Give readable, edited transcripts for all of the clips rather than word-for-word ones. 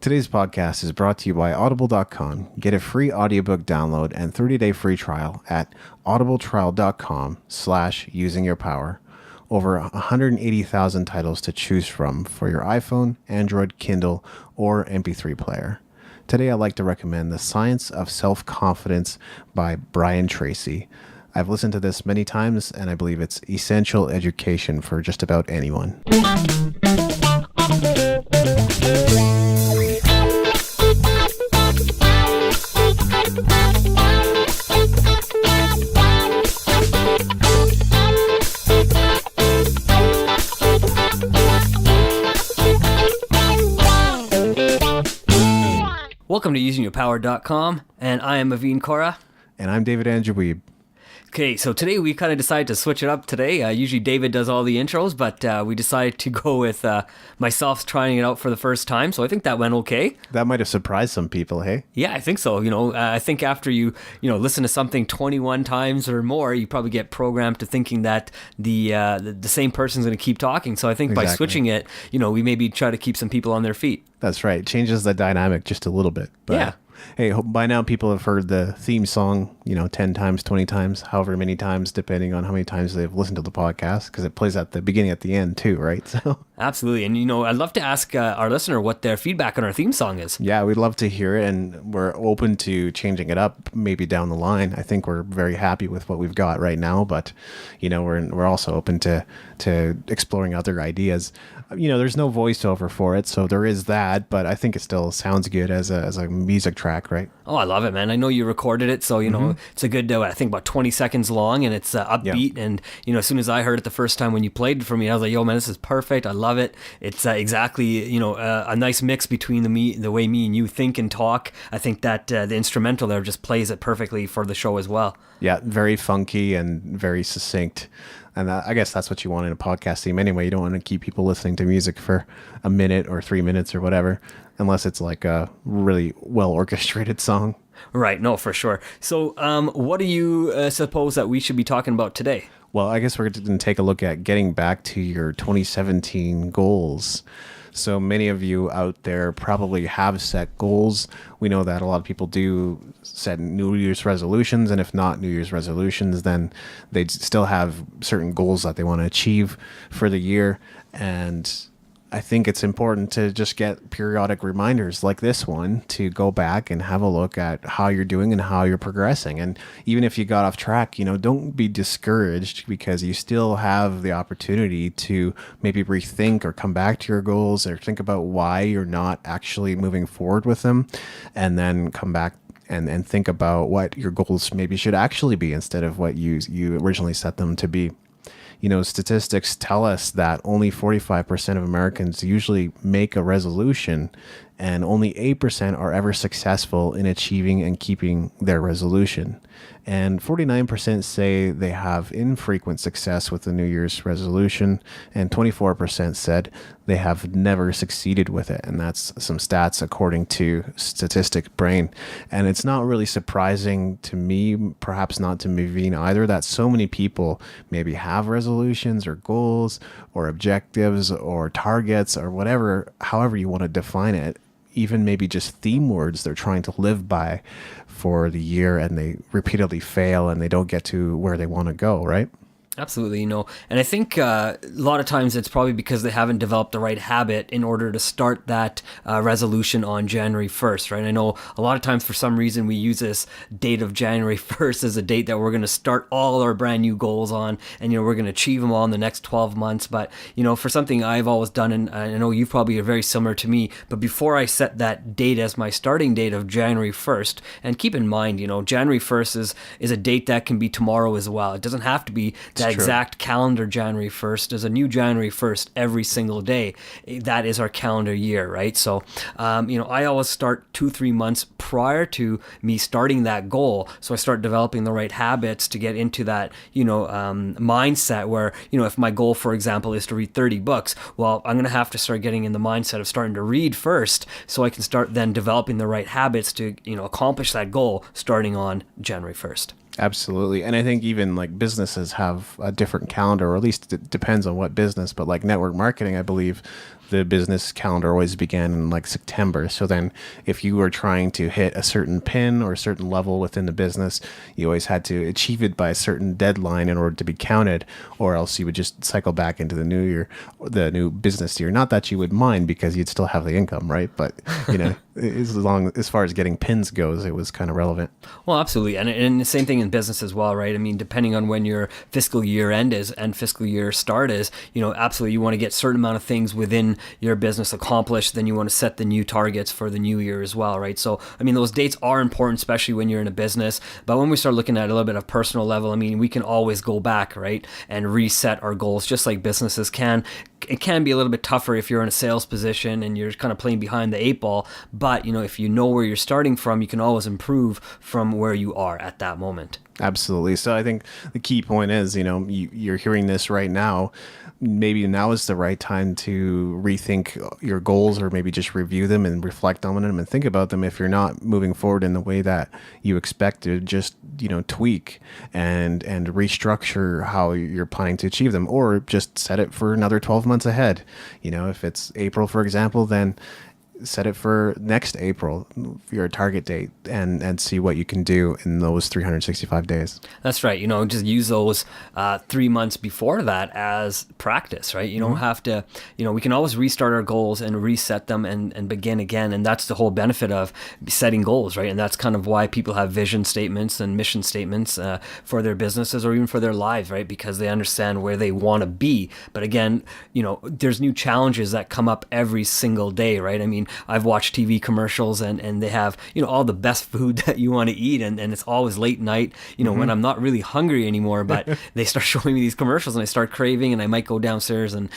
Today's podcast is brought to you by Audible.com. Get a free audiobook download and 30-day free trial at audibletrial.com/usingyourpower. Over 180,000 titles to choose from for your iPhone, Android, Kindle, or MP3 player. Today, I'd like to recommend The Science of Self-Confidence by Brian Tracy. I've listened to this many times, and I believe it's essential education for just about anyone. Welcome to usingyourpower.com, and I am Maveen, Kaura. And I'm David Andrew Wiebe. Okay, so today we kind of decided to switch it up today. Usually David does all the intros, but we decided to go with myself trying it out for the first time, so I think that went okay. That might have surprised some people, hey? Yeah, I think so. I think after you listen to something 21 times or more, you probably get programmed to thinking that the same person's going to keep talking. So I think by switching it, we maybe try to keep some people on their feet. That's right. Changes the dynamic just a little bit. But yeah. Hey, by now people have heard the theme song, 10 times, 20 times, however many times, depending on how many times they've listened to the podcast, because it plays at the beginning, at the end too, right? So absolutely. And, I'd love to ask our listener what their feedback on our theme song is. Yeah, we'd love to hear it, and we're open to changing it up maybe down the line. I think we're very happy with what we've got right now, but, we're also open to exploring other ideas. There's no voiceover for it, so there is that, but I think it still sounds good as a music track, right? Oh, I love it, man. I know you recorded it, so, it's a good, I think about 20 seconds long, and it's upbeat, and, as soon as I heard it the first time when you played it for me, I was like, yo, man, this is perfect. I love it. It's exactly, a nice mix between the way me and you think and talk. I think that the instrumental there just plays it perfectly for the show as well. Yeah, very funky and very succinct. And I guess that's what you want in a podcast theme anyway. You don't want to keep people listening to music for a minute or 3 minutes or whatever, unless it's like a really well orchestrated song. Right. No, for sure. So what do you suppose that we should be talking about today? Well, I guess we're going to take a look at getting back to your 2017 goals. So many of you out there probably have set goals. We know that a lot of people do set New Year's resolutions, and if not New Year's resolutions, then they still have certain goals that they want to achieve for the year. And I think it's important to just get periodic reminders like this one to go back and have a look at how you're doing and how you're progressing. And even if you got off track, don't be discouraged, because you still have the opportunity to maybe rethink or come back to your goals or think about why you're not actually moving forward with them, and then come back and think about what your goals maybe should actually be instead of what you originally set them to be. Statistics tell us that only 45% of Americans usually make a resolution, and only 8% are ever successful in achieving and keeping their resolution. And 49% say they have infrequent success with the New Year's resolution, and 24% said they have never succeeded with it. And that's some stats according to Statistic Brain. And it's not really surprising to me, perhaps not to Maveen either, that so many people maybe have resolutions or goals or objectives or targets or whatever, however you want to define it, even maybe just theme words they're trying to live by for the year, and they repeatedly fail and they don't get to where they want to go, right? Absolutely, and I think a lot of times it's probably because they haven't developed the right habit in order to start that resolution on January 1st, right? I know a lot of times for some reason we use this date of January 1st as a date that we're going to start all our brand new goals on, and we're going to achieve them all in the next 12 months. But for something I've always done, and I know you probably are very similar to me, but before I set that date as my starting date of January 1st, and keep in mind, January 1st is a date that can be tomorrow as well. It doesn't have to be that exact calendar January 1st. There's a new January 1st every single day. That is our calendar year, right? So, I always start 2-3 months prior to me starting that goal. So I start developing the right habits to get into that, mindset where, if my goal, for example, is to read 30 books, well, I'm going to have to start getting in the mindset of starting to read first so I can start then developing the right habits to, accomplish that goal starting on January 1st. Absolutely. And I think even like businesses have a different calendar, or at least it depends on what business, but like network marketing, I believe the business calendar always began in like September. So then if you were trying to hit a certain pin or a certain level within the business, you always had to achieve it by a certain deadline in order to be counted, or else you would just cycle back into the new year, the new business year. Not that you would mind, because you'd still have the income, right? But, as far as getting pins goes, it was kind of relevant. Well, absolutely. And the same thing in business as well, right? I mean, depending on when your fiscal year end is and fiscal year start is, absolutely you want to get a certain amount of things within your business accomplished. Then you want to set the new targets for the new year as well, right? So, I mean, those dates are important, especially when you're in a business. But when we start looking at a little bit of personal level, I mean, we can always go back, right? And reset our goals, just like businesses can. It can be a little bit tougher if you're in a sales position and you're kind of playing behind the 8 ball. But, if you know where you're starting from, you can always improve from where you are at that moment. Absolutely. So I think the key point is, you're hearing this right now. Maybe now is the right time to rethink your goals, or maybe just review them and reflect on them and think about them. If you're not moving forward in the way that you expected, just, tweak and restructure how you're planning to achieve them, or just set it for another 12 months ahead. If it's April, for example, then set it for next April, your target date, and see what you can do in those 365 days. That's right. Just use those 3 months before that as practice, right? You don't have to, we can always restart our goals and reset them and begin again. And that's the whole benefit of setting goals, right? And that's kind of why people have vision statements and mission statements for their businesses or even for their lives, right? Because they understand where they want to be. But again, there's new challenges that come up every single day, right? I mean, I've watched TV commercials and they have, all the best food that you want to eat. And it's always late night, when I'm not really hungry anymore, but they start showing me these commercials and I start craving, and I might go downstairs and,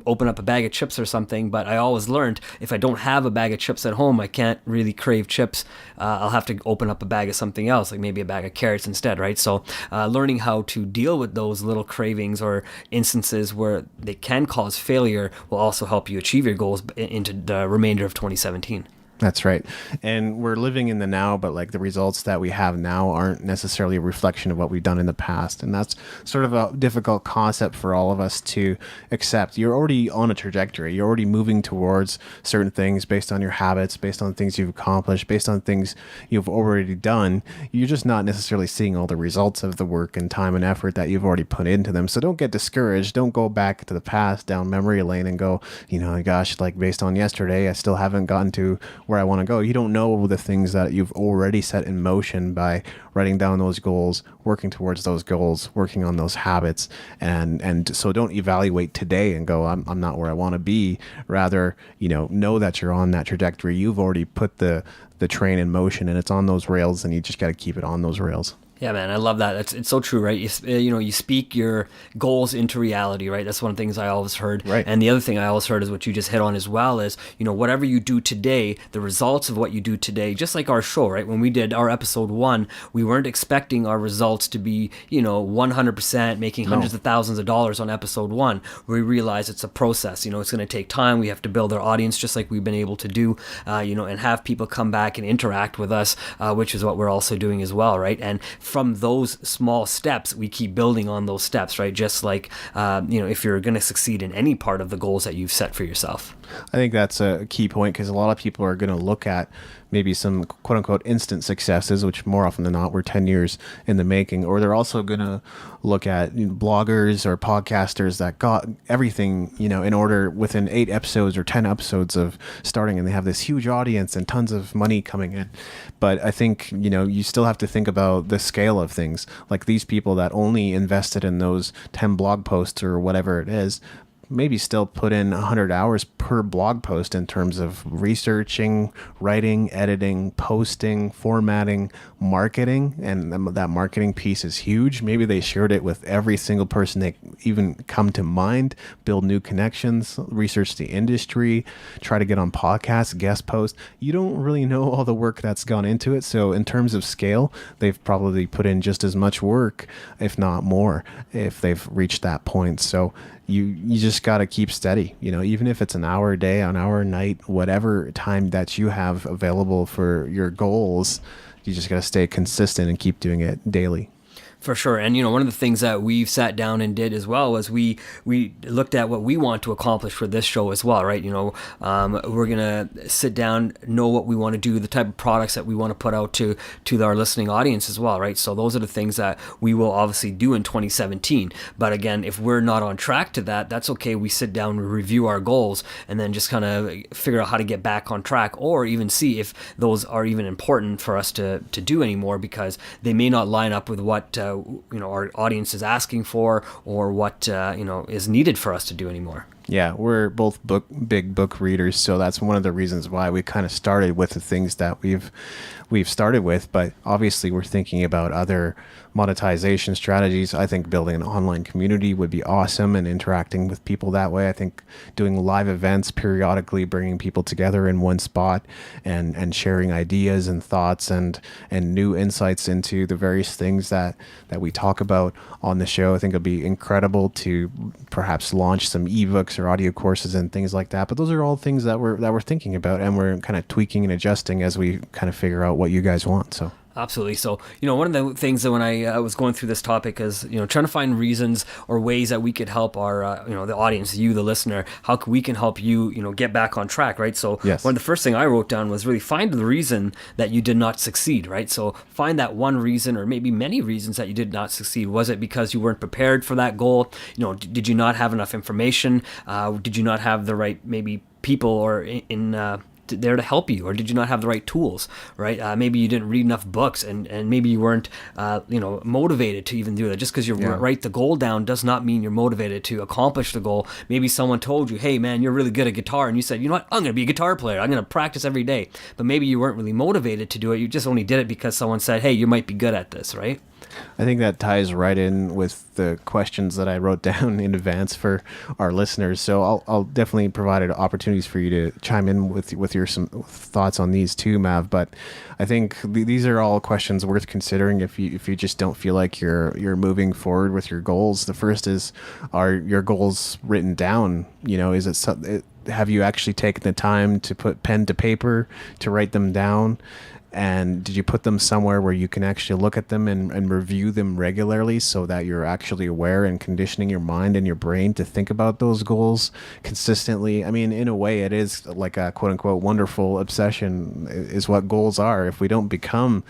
open up a bag of chips or something. But I always learned if I don't have a bag of chips at home, I can't really crave chips. I'll have to open up a bag of something else, like maybe a bag of carrots instead, right? So learning how to deal with those little cravings or instances where they can cause failure will also help you achieve your goals into the remainder of 2017. That's right. And we're living in the now, but like the results that we have now aren't necessarily a reflection of what we've done in the past. And that's sort of a difficult concept for all of us to accept. You're already on a trajectory. You're already moving towards certain things based on your habits, based on things you've accomplished, based on things you've already done. You're just not necessarily seeing all the results of the work and time and effort that you've already put into them. So don't get discouraged. Don't go back to the past down memory lane and go, gosh, like based on yesterday, I still haven't gotten to where I want to go. You don't know the things that you've already set in motion by writing down those goals, working towards those goals, working on those habits. And so don't evaluate today and go, I'm not where I want to be. Rather, know that you're on that trajectory. You've already put the train in motion and it's on those rails, and you just got to keep it on those rails. Yeah, man, I love that. It's so true, right? You speak your goals into reality, right? That's one of the things I always heard. Right. And the other thing I always heard is what you just hit on as well is, whatever you do today, the results of what you do today, just like our show, right? When we did our episode 1, we weren't expecting our results to be, 100% making hundreds of thousands of dollars on episode 1. We realized it's a process. It's going to take time. We have to build our audience just like we've been able to do, and have people come back and interact with us, which is what we're also doing as well, right? And from those small steps, we keep building on those steps, right? Just like, if you're going to succeed in any part of the goals that you've set for yourself. I think that's a key point, because a lot of people are going to look at maybe some quote unquote instant successes, which more often than not were 10 years in the making, or they're also going to look at bloggers or podcasters that got everything, in order within 8 episodes or 10 episodes of starting, and they have this huge audience and tons of money coming in. But I think, you still have to think about the scale of things. Like these people that only invested in those 10 blog posts or whatever it is, maybe still put in 100 hours per blog post in terms of researching, writing, editing, posting, formatting, marketing. And that marketing piece is huge. Maybe they shared it with every single person they even come to mind, build new connections, research the industry, try to get on podcasts, guest posts. You don't really know all the work that's gone into it. So in terms of scale, they've probably put in just as much work, if not more, if they've reached that point. So you just got to keep steady, even if it's an hour a day, an hour a night, whatever time that you have available for your goals, you just got to stay consistent and keep doing it daily. For sure. And, one of the things that we've sat down and did as well was we looked at what we want to accomplish for this show as well, right? We're going to sit down, know what we want to do, the type of products that we want to put out to our listening audience as well, right? So those are the things that we will obviously do in 2017. But again, if we're not on track to that, that's okay. We sit down, we review our goals, and then just kind of figure out how to get back on track, or even see if those are even important for us to do anymore, because they may not line up with what our audience is asking for, or what is needed for us to do anymore. Yeah, we're both big book readers, so that's one of the reasons why we kind of started with the things that we've started with. But obviously, we're thinking about other monetization strategies. I think building an online community would be awesome, and interacting with people that way. I think doing live events periodically, bringing people together in one spot, and sharing ideas and thoughts and new insights into the various things that we talk about on the show. I think it'll be incredible to perhaps launch some ebooks or audio courses and things like that. But those are all things that we're thinking about, and we're kind of tweaking and adjusting as we kind of figure out what you guc want. So Absolutely. So, one of the things that when I was going through this topic is, trying to find reasons or ways that we could help our, the audience, you, the listener, how we can help you, get back on track, right? So yes. One of the first thing I wrote down was really find the reason that you did not succeed, right? So find that one reason, or maybe many reasons that you did not succeed. Was it because you weren't prepared for that goal? Did you not have enough information? Did you not have the right, maybe people or in there to help you, or did you not have the right tools, right? Maybe you didn't read enough books, and maybe you weren't motivated to even do that. Just because you write the goal down does not mean you're motivated to accomplish the goal. Maybe someone told you, hey man, you're really good at guitar, and you said, you know what, I'm gonna be a guitar player, I'm gonna practice every day. But maybe you weren't really motivated to do it, you just only did it because someone said, hey, you might be good at this, right? I think that ties right in with the questions that I wrote down in advance for our listeners. So I'll definitely provide opportunities for you to chime in with your some thoughts on these too, Mav. But I think these are all questions worth considering if you just don't feel like you're moving forward with your goals. The first is, are your goals written down? Is it have you actually taken the time to put pen to paper to write them down? And did you put them somewhere where you can actually look at them and review them regularly, so that you're actually aware and conditioning your mind and your brain to think about those goals consistently? I mean, in a way, it is like a quote unquote wonderful obsession is what goals are. If we don't become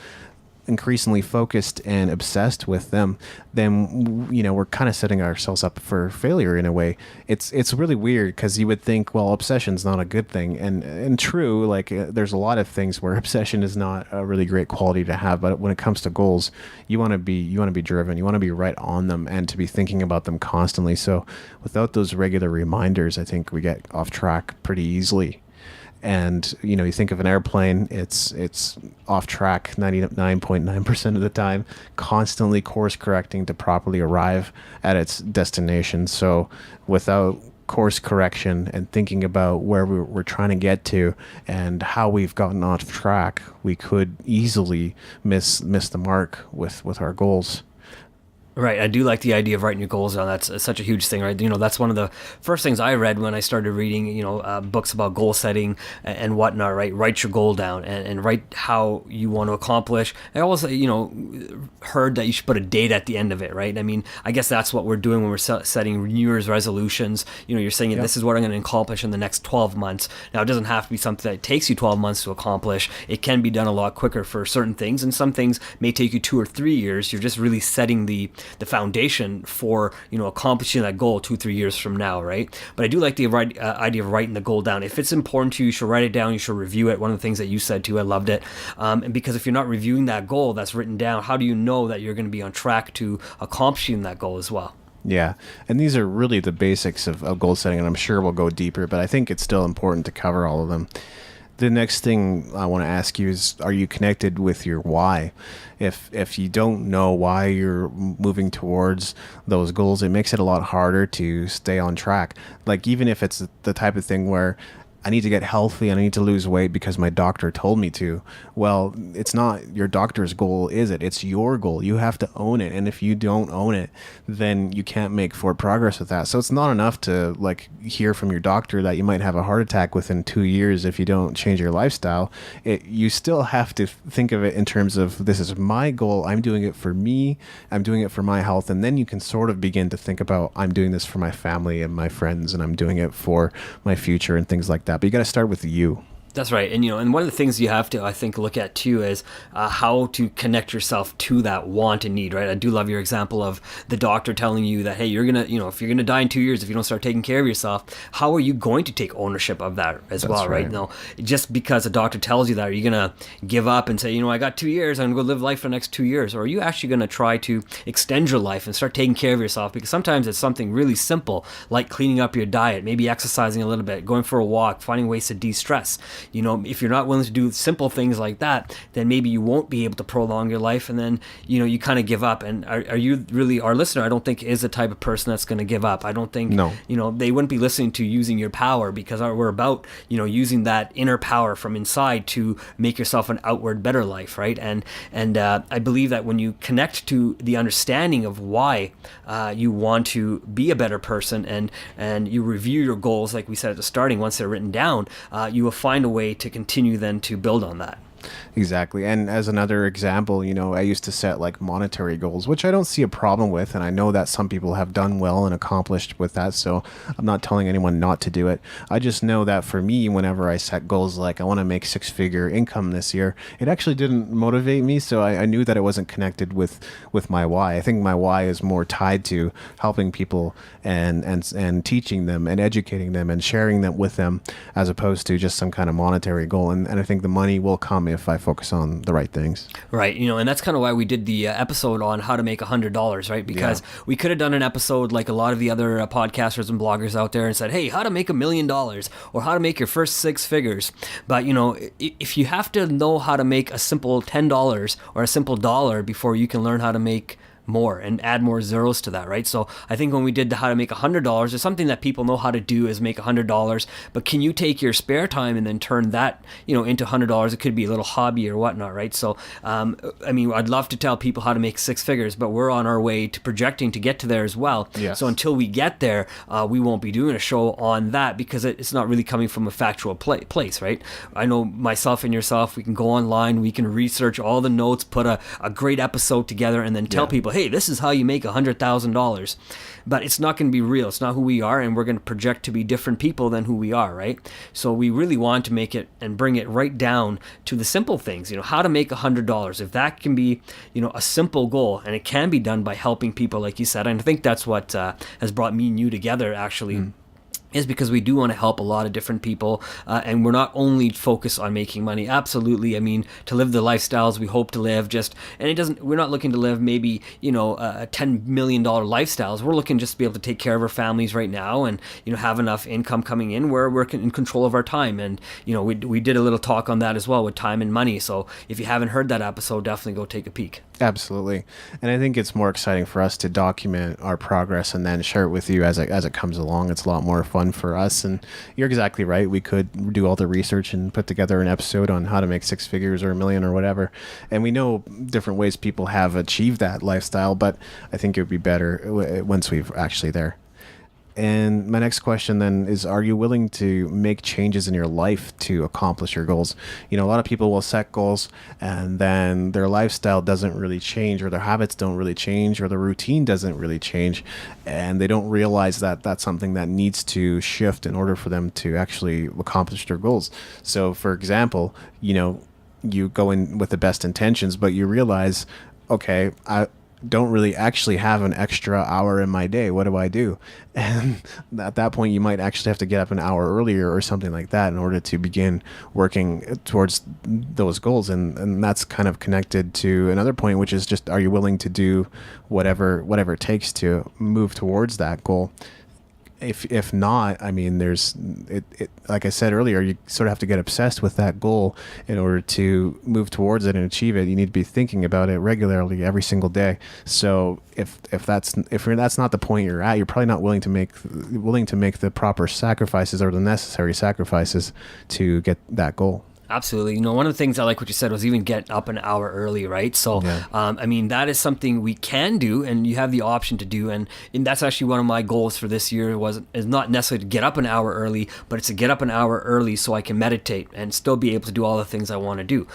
increasingly focused and obsessed with them, then we're kind of setting ourselves up for failure in a way. It's really weird, because you would think, well, obsession's not a good thing, and true, like there's a lot of things where obsession is not a really great quality to have. But when it comes to goals, you want to be driven, you want to be right on them, and to be thinking about them constantly. So without those regular reminders, I think we get off track pretty easily. And you think of an airplane, it's off track 99.9% of the time, constantly course correcting to properly arrive at its destination. So without course correction and thinking about where we're trying to get to and how we've gotten off track, we could easily miss the mark with our goals. Right. I do like the idea of writing your goals down. That's such a huge thing, right? That's one of the first things I read when I started reading, books about goal setting and whatnot, right? Write your goal down and write how you want to accomplish. I always, heard that you should put a date at the end of it, right? I mean, I guess that's what we're doing when we're setting New Year's resolutions. You're saying, this is what I'm going to accomplish in the next 12 months. Now, it doesn't have to be something that takes you 12 months to accomplish. It can be done a lot quicker for certain things, and some things may take you 2 or 3 years. You're just really setting the foundation for accomplishing that goal 2-3 years from now, right? But I do like the idea of writing the goal down. If it's important to you, you should write it down. You should review it. One of the things that you said too, I loved it. And because if you're not reviewing that goal that's written down, how do you know that you're going to be on track to accomplishing that goal as well? Yeah, and these are really the basics of goal setting, and I'm sure we'll go deeper, but I think it's still important to cover all of them. The next thing I want to ask you is, are you connected with your why? If you don't know why you're moving towards those goals, it makes it a lot harder to stay on track. Like, even if it's the type of thing where I need to get healthy and I need to lose weight because my doctor told me to. Well, it's not your doctor's goal, is it? It's your goal. You have to own it. And if you don't own it, then you can't make forward progress with that. So it's not enough to like hear from your doctor that you might have a heart attack within 2 years if you don't change your lifestyle. You still have to think of it in terms of, this is my goal. I'm doing it for me. I'm doing it for my health. And then you can sort of begin to think about, I'm doing this for my family and my friends, and I'm doing it for my future and things like that. But you got to start with you. That's right. And, and one of the things you have to, I think, look at too is how to connect yourself to that want and need, right? I do love your example of the doctor telling you that, hey, you're going to, if you're going to die in 2 years, if you don't start taking care of yourself, how are you going to take ownership of that as well, right? No, just because a doctor tells you that, are you going to give up and say, I got 2 years, I'm going to go live life for the next 2 years? Or are you actually going to try to extend your life and start taking care of yourself? Because sometimes it's something really simple, like cleaning up your diet, maybe exercising a little bit, going for a walk, finding ways to de-stress. If you're not willing to do simple things like that, then maybe you won't be able to prolong your life, and then you kind of give up. And are you really, our listener, I don't think is the type of person that's going to give up. I don't think they wouldn't be listening to Using Your Power, because we're about using that inner power from inside to make yourself an outward better life, right? And I believe that when you connect to the understanding of why you want to be a better person, and you review your goals, like we said at the starting, once they're written down, you will find a way to continue then to build on that. Exactly. And as another example, I used to set like monetary goals, which I don't see a problem with. And I know that some people have done well and accomplished with that. So I'm not telling anyone not to do it. I just know that for me, whenever I set goals like I want to make 6-figure income this year, it actually didn't motivate me. So I knew that it wasn't connected with my why. I think my why is more tied to helping people and teaching them and educating them and sharing them with them, as opposed to just some kind of monetary goal. And I think the money will come if I focus on the right things. Right. And that's kind of why we did the episode on how to make $100, right? Because we could have done an episode like a lot of the other podcasters and bloggers out there and said, hey, how to make $1 million or how to make your first 6 figures. But, if you have to know how to make a simple $10 or a simple dollar before you can learn how to make more and add more zeros to that, right? So I think when we did the how to make $100, it's something that people know how to do, is make $100. But can you take your spare time and then turn that, into $100? It could be a little hobby or whatnot, right? So, I'd love to tell people how to make 6 figures, but we're on our way to projecting to get to there as well. Yes. So until we get there, we won't be doing a show on that, because it's not really coming from a factual place, right? I know myself and yourself, we can go online, we can research all the notes, put a great episode together, and then tell people, hey, this is how you make $100,000. But it's not going to be real. It's not who we are, and we're going to project to be different people than who we are, right? So we really want to make it and bring it right down to the simple things, how to make $100. If that can be, a simple goal, and it can be done by helping people, like you said, and I think that's what has brought me and you together, actually. Is because we do want to help a lot of different people, and we're not only focused on making money. Absolutely, to live the lifestyles we hope to live, we're not looking to live maybe $10 million lifestyles. We're looking just to be able to take care of our families right now, and have enough income coming in where we're in control of our time. And we did a little talk on that as well with time and money. So if you haven't heard that episode, definitely go take a peek. Absolutely. And I think it's more exciting for us to document our progress and then share it with you as it comes along. It's a lot more fun for us. And you're exactly right. We could do all the research and put together an episode on how to make 6 figures or $1 million or whatever. And we know different ways people have achieved that lifestyle, but I think it would be better once we're actually there. And my next question then is, are you willing to make changes in your life to accomplish your goals? A lot of people will set goals and then their lifestyle doesn't really change, or their habits don't really change, or the routine doesn't really change. And they don't realize that that's something that needs to shift in order for them to actually accomplish their goals. So for example, you go in with the best intentions, but you realize, okay, I don't really actually have an extra hour in my day. What do I do? And at that point, you might actually have to get up an hour earlier or something like that in order to begin working towards those goals. And that's kind of connected to another point, which is just, are you willing to do whatever it takes to move towards that goal? if not, I mean, there's it like I said earlier, you sort of have to get obsessed with that goal in order to move towards it and achieve it. You need to be thinking about it regularly every single day. So if that's not the point you're at, you're probably not willing to make the proper sacrifices or the necessary sacrifices to get that goal. Absolutely. You know, one of the things I like what you said was even get up an hour early, right? So, Yeah. I mean, that is something we can do, and you have the option to do. And that's actually one of my goals for this year is not necessarily to get up an hour early, but it's to get up an hour early so I can meditate and still be able to do all the things I want to do.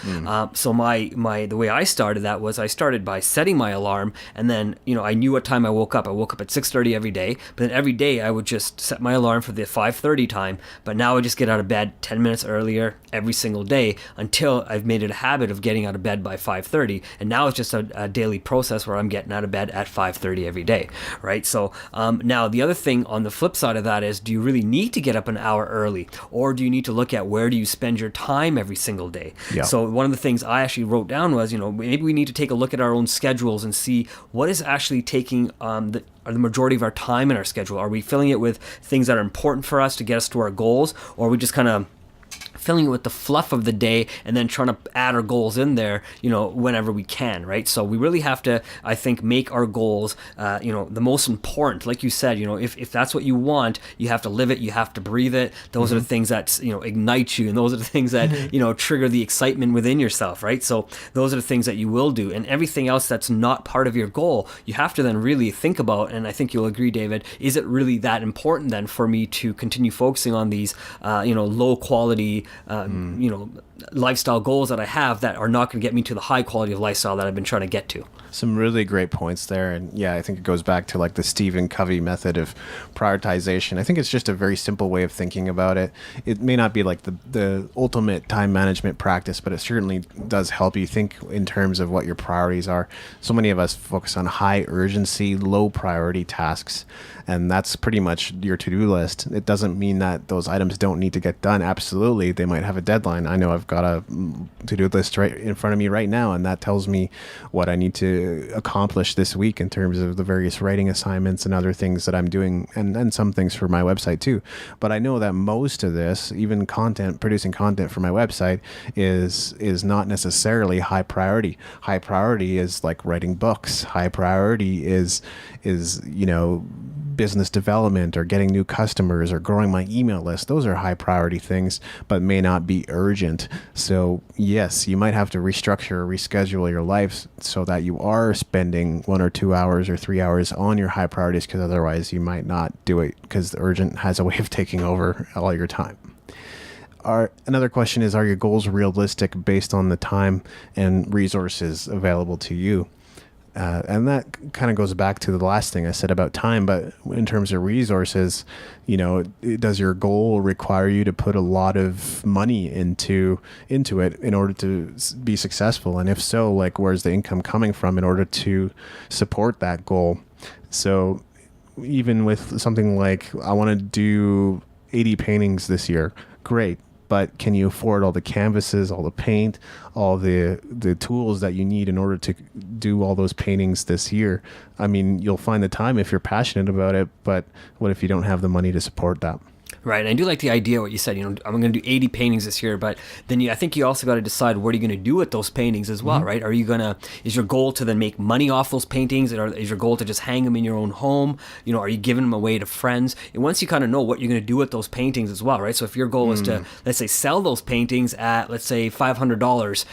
So the way I started that was I started by setting my alarm, and then, you know, I knew what time I woke up. I woke up at 6:30 every day, but then every day I would just set my alarm for the 5:30 time. But now I just get out of bed 10 minutes earlier every single day until I've made it a habit of getting out of bed by 5:30, and now it's just a daily process where I'm getting out of bed at 5:30 every day, right? So now the other thing on the flip side of that is, do you really need to get up an hour early, or do you need to look at where do you spend your time every single day? Yeah. So one of the things I actually wrote down was, you know, maybe we need to take a look at our own schedules and see what is actually taking the majority of our time in our schedule. Are we filling it with things that are important for us to get us to our goals, or are we just kind of filling it with the fluff of the day and then trying to add our goals in there, you know, whenever we can, right? So we really have to, I think, make our goals, you know, the most important. Like you said, you know, if that's what you want, you have to live it, you have to breathe it. Those are the things that, you know, ignite you, and those are the things that, you know, trigger the excitement within yourself, right? So those are the things that you will do, and everything else that's not part of your goal, you have to then really think about, and I think you'll agree, David, is it really that important then for me to continue focusing on these, you know, low quality, you know, lifestyle goals that I have that are not going to get me to the high quality of lifestyle that I've been trying to get to? Some really great points there. And yeah, I think it goes back to like the Stephen Covey method of prioritization. I think it's just a very simple way of thinking about it. It may not be like the ultimate time management practice, but it certainly does help you think in terms of what your priorities are. So many of us focus on high urgency, low priority tasks, and that's pretty much your to-do list. It doesn't mean that those items don't need to get done. Absolutely, they might have a deadline. I know I've got a to-do list right in front of me right now, and that tells me what I need to accomplish this week in terms of the various writing assignments and other things that I'm doing, and some things for my website too. But I know that most of this, even producing content for my website, is not necessarily high priority. High priority is like writing books. High priority is you know, business development or getting new customers or growing my email list. Those are high priority things, but may not be urgent. So yes, you might have to restructure or reschedule your life so that you are spending 1 or 2 hours or 3 hours on your high priorities, because otherwise you might not do it because the urgent has a way of taking over all your time. Another question is, are your goals realistic based on the time and resources available to you? And that kind of goes back to the last thing I said about time, but in terms of resources, you know, does your goal require you to put a lot of money into it in order to be successful? And if so, like, where's the income coming from in order to support that goal? So even with something like, I want to do 80 paintings this year, great. But can you afford all the canvases, all the paint, all the tools that you need in order to do all those paintings this year? I mean, you'll find the time if you're passionate about it, but what if you don't have the money to support that? Right, and I do like the idea what you said. You know, I'm going to do 80 paintings this year, but then I think you also got to decide what are you going to do with those paintings as well, right? Is your goal to then make money off those paintings, or is your goal to just hang them in your own home? You know, are you giving them away to friends? And once you kind of know what you're going to do with those paintings as well, right? So if your goal is to, let's say, sell those paintings at, let's say, $500,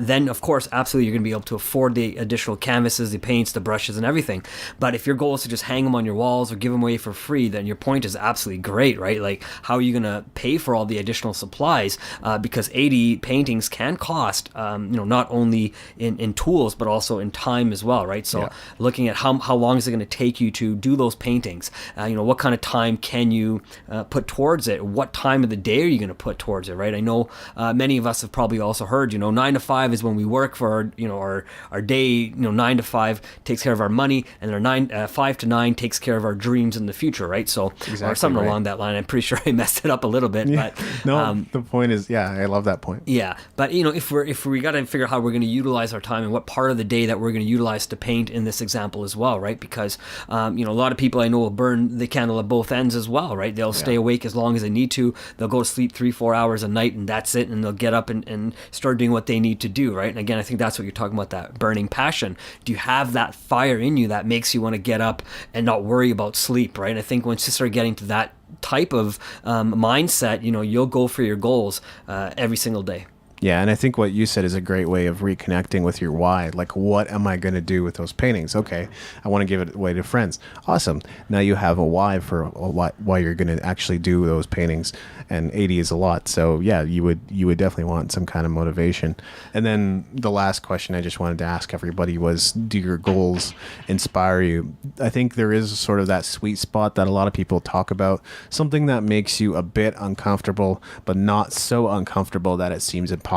then of course, absolutely, you're going to be able to afford the additional canvases, the paints, the brushes, and everything. But if your goal is to just hang them on your walls or give them away for free, then your point is absolutely great, right? Like, how are you going to pay for all the additional supplies? Because 80 paintings can cost, you know, not only in tools, but also in time as well, right? So looking at how long is it going to take you to do those paintings? You know, what kind of time can you put towards it? What time of the day are you going to put towards it, right? I know many of us have probably also heard, you know, 9 to 5 is when we work for our, you know, our day, you know, 9 to 5 takes care of our money, and our 5 to 9 takes care of our dreams in the future, right? So, exactly, or something right. along that line. I'm pretty sure I messed it up a little bit. Yeah. But No, the point is, yeah, I love that point. yeah, but if we got to figure out how we're going to utilize our time and what part of the day that we're going to utilize to paint in this example as well, right? Because a lot of people I know will burn the candle at both ends as well, right? They'll stay awake as long as they need to. They'll go to sleep 3-4 hours a night, and that's it. And they'll get up and start doing what they need to do, right? And again, I think that's what you're talking about, that burning passion. Do you have that fire in you that makes you want to get up and not worry about sleep, right? And I think once you start getting to that type of mindset, you'll go for your goals every single day. Yeah, and I think what you said is a great way of reconnecting with your why. Like, what am I going to do with those paintings? Okay, I want to give it away to friends. Awesome. Now you have a why for why you're going to actually do those paintings, and 80 is a lot. So yeah, you would definitely want some kind of motivation. And then the last question I just wanted to ask everybody was, do your goals inspire you? I think there is sort of that sweet spot that a lot of people talk about, something that makes you a bit uncomfortable, but not so uncomfortable that it seems impossible.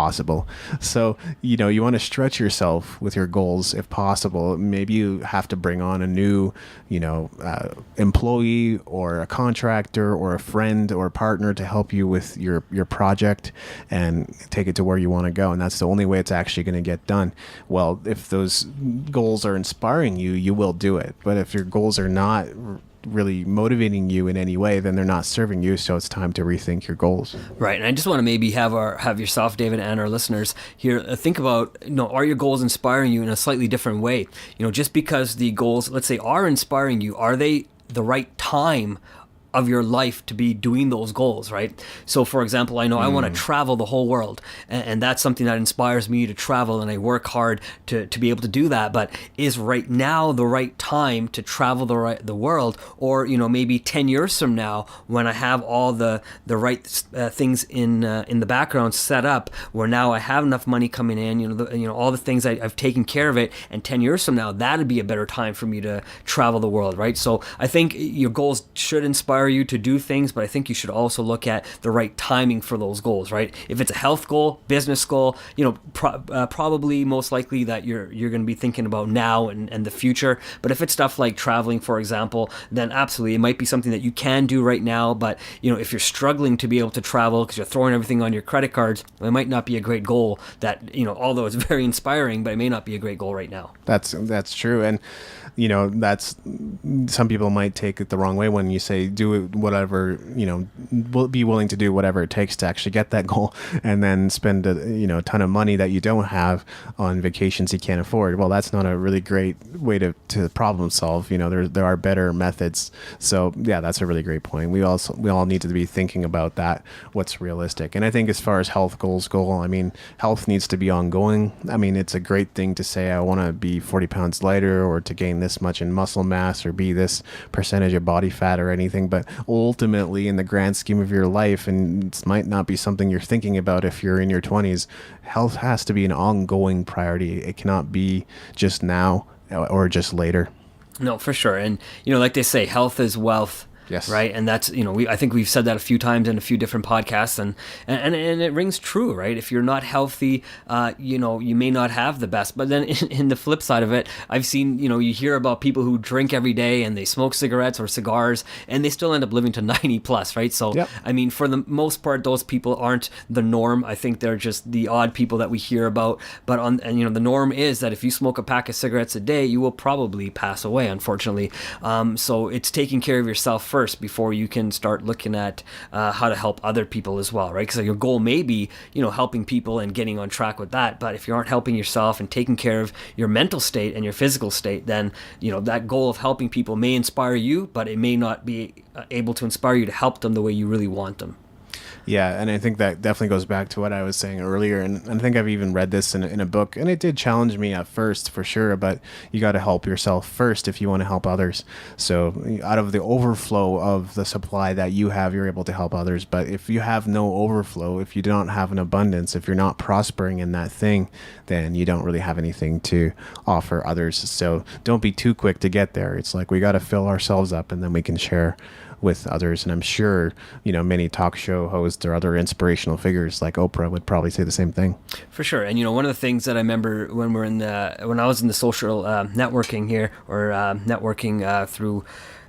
So, you want to stretch yourself with your goals if possible. Maybe you have to bring on a new, employee or a contractor or a friend or a partner to help you with your project and take it to where you want to go. And that's the only way it's actually going to get done. Well, if those goals are inspiring you, you will do it. But if your goals are not really motivating you in any way, then they're not serving you. So it's time to rethink your goals. Right. And I just want to maybe have yourself, David, and our listeners here think about, are your goals inspiring you in a slightly different way? Just because the goals, let's say, are inspiring you, are they the right time of your life to be doing those goals, right? So for example, I know I want to travel the whole world, and that's something that inspires me to travel, and I work hard to be able to do that. But is right now the right time to travel the world? Or maybe 10 years from now, when I have all the right things in the background set up, where now I have enough money coming in, all the things I've taken care of it, and 10 years from now, that'd be a better time for me to travel the world, right? So I think your goals should inspire you to do things, but I think you should also look at the right timing for those goals, right? If it's a health goal, business goal, probably most likely that you're going to be thinking about now and the future. But if it's stuff like traveling, for example, then absolutely it might be something that you can do right now. But if you're struggling to be able to travel because you're throwing everything on your credit cards, it might not be a great goal. That although it's very inspiring, but it may not be a great goal right now. That's true. And that's, some people might take it the wrong way when you say do it, whatever, will be willing to do whatever it takes to actually get that goal, and then spend a ton of money that you don't have on vacations you can't afford. Well, that's not a really great way to problem solve. There are better methods. So yeah, that's a really great point. We all need to be thinking about that, what's realistic. And I think as far as health goals go, health needs to be ongoing. It's a great thing to say I want to be 40 pounds lighter, or to gain this much in muscle mass, or be this percentage of body fat or anything, but ultimately in the grand scheme of your life, and it might not be something you're thinking about if you're in your 20s, health has to be an ongoing priority. It cannot be just now or just later. No, for sure. And like they say, health is wealth. Yes. Right. And that's, I think we've said that a few times in a few different podcasts, and it rings true, right? If you're not healthy, you may not have the best. But then in the flip side of it, I've seen, you hear about people who drink every day and they smoke cigarettes or cigars, and they still end up living to 90 plus, right? So, yep. For the most part, those people aren't the norm. I think they're just the odd people that we hear about. But the norm is that if you smoke a pack of cigarettes a day, you will probably pass away, unfortunately. So it's taking care of yourself first before you can start looking at how to help other people as well, right? Because your goal may be, helping people and getting on track with that. But if you aren't helping yourself and taking care of your mental state and your physical state, then, that goal of helping people may inspire you, but it may not be able to inspire you to help them the way you really want them. Yeah, and I think that definitely goes back to what I was saying earlier, and I think I've even read this in a book, and it did challenge me at first, for sure, but you got to help yourself first if you want to help others. So out of the overflow of the supply that you have, you're able to help others. But if you have no overflow, if you don't have an abundance, if you're not prospering in that thing, then you don't really have anything to offer others. So don't be too quick to get there. It's like we got to fill ourselves up, and then we can share with others. And I'm sure, many talk show hosts or other inspirational figures like Oprah would probably say the same thing. For sure. And, one of the things that I remember when I was in the social networking here, or networking through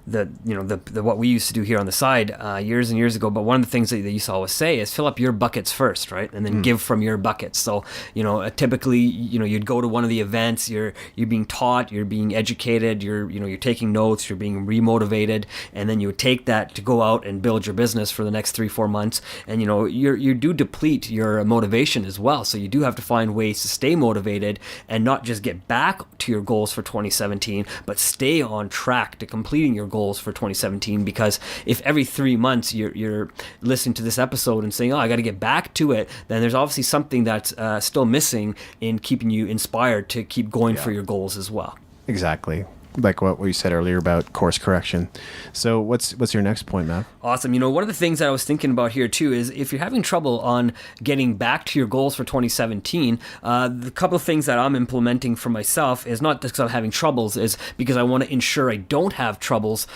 what we used to do here on the side years and years ago. But one of the things that they used to always say is fill up your buckets first, right, and then give from your buckets. So typically you'd go to one of the events, you're being taught, you're being educated, you're taking notes, you're being remotivated, and then you would take that to go out and build your business for the next 3-4 months. And you do deplete your motivation as well. So you do have to find ways to stay motivated and not just get back to your goals for 2017, but stay on track to completing your goals for 2017. Because if every 3 months you're listening to this episode and saying, oh, I got to get back to it, then there's obviously something that's still missing in keeping you inspired to keep going for your goals as well. Exactly. Like what we said earlier about course correction. So what's your next point, Matt? Awesome. One of the things that I was thinking about here too is if you're having trouble on getting back to your goals for 2017, the couple of things that I'm implementing for myself is not because I'm having troubles, is because I want to ensure I don't have troubles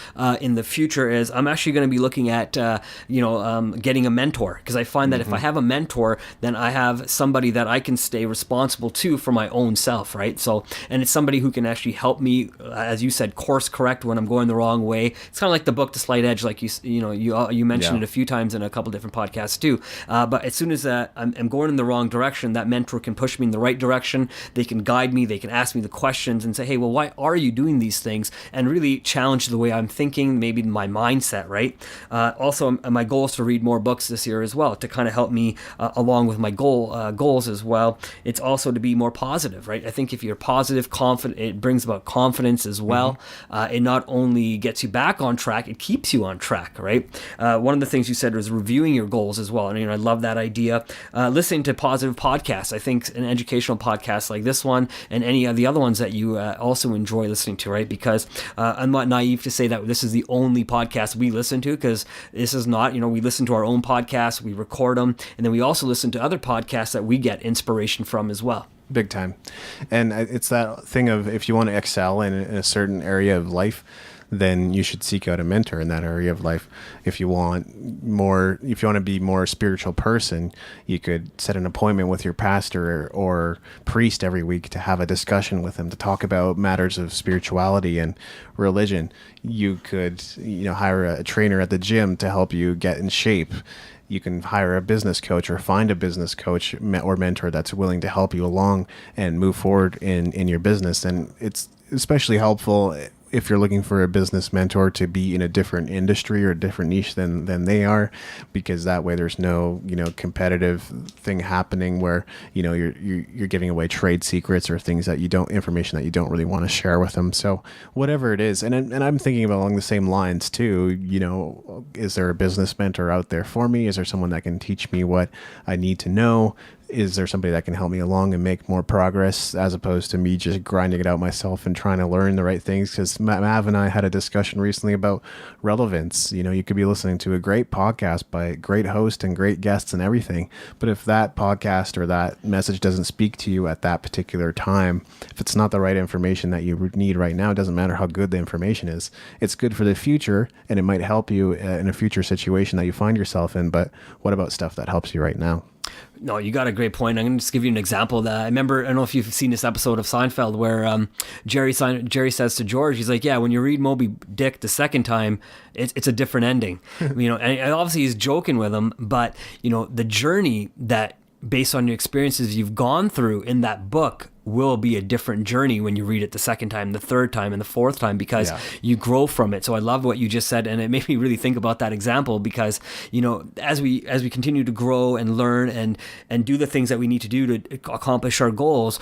in the future. Is I'm actually going to be looking at getting a mentor, because I find that if I have a mentor, then I have somebody that I can stay responsible to for my own self, right? So, and it's somebody who can actually help me, as you said, course correct when I'm going the wrong way. It's kind of like the book The Slight Edge, like you mentioned it a few times in a couple different podcasts too. But as soon as I'm going in the wrong direction, that mentor can push me in the right direction. They can guide me. They can ask me the questions and say, hey, well, why are you doing these things? And really challenge the way I'm thinking, maybe my mindset, right? Also, my goal is to read more books this year as well, to kind of help me along with my goals as well. It's also to be more positive, right? I think if you're positive, confident, it brings about confidence as well. It not only gets you back on track, it keeps you on track, right? One of the things you said was reviewing your goals as well. And I love that idea. Listening to positive podcasts. I think an educational podcast like this one and any of the other ones that you also enjoy listening to, right? Because I'm not naive to say that this is the only podcast we listen to, because this is not, we listen to our own podcasts, we record them, and then we also listen to other podcasts that we get inspiration from as well. Big time. And it's that thing of, if you want to excel in a certain area of life, then you should seek out a mentor in that area of life. If you want to be more spiritual person, you could set an appointment with your pastor or priest every week to have a discussion with him to talk about matters of spirituality and religion. You could, hire a trainer at the gym to help you get in shape. You can hire a business coach or find a business coach or mentor that's willing to help you along and move forward in your business. And it's especially helpful if you're looking for a business mentor to be in a different industry or a different niche than they are, because that way there's no competitive thing happening where you're giving away trade secrets or things that information that you don't really want to share with them. So whatever it is, and I'm thinking about along the same lines too. Is there a business mentor out there for me? Is there someone that can teach me what I need to know? Is there somebody that can help me along and make more progress, as opposed to me just grinding it out myself and trying to learn the right things? Because Mav and I had a discussion recently about relevance. You could be listening to a great podcast by a great host and great guests and everything, but if that podcast or that message doesn't speak to you at that particular time, if it's not the right information that you need right now, it doesn't matter how good the information is. It's good for the future, and it might help you in a future situation that you find yourself in, but what about stuff that helps you right now? No, you got a great point. I'm going to just give you an example of that. I don't know if you've seen this episode of Seinfeld where Jerry says to George, he's like, yeah, when you read Moby Dick the second time, it's a different ending. And obviously he's joking with him, but the journey that, based on your experiences you've gone through in that book, will be a different journey when you read it the second time, the third time, and the fourth time, because you grow from it. So I love what you just said, and it made me really think about that example, because as we continue to grow and learn and do the things that we need to do to accomplish our goals,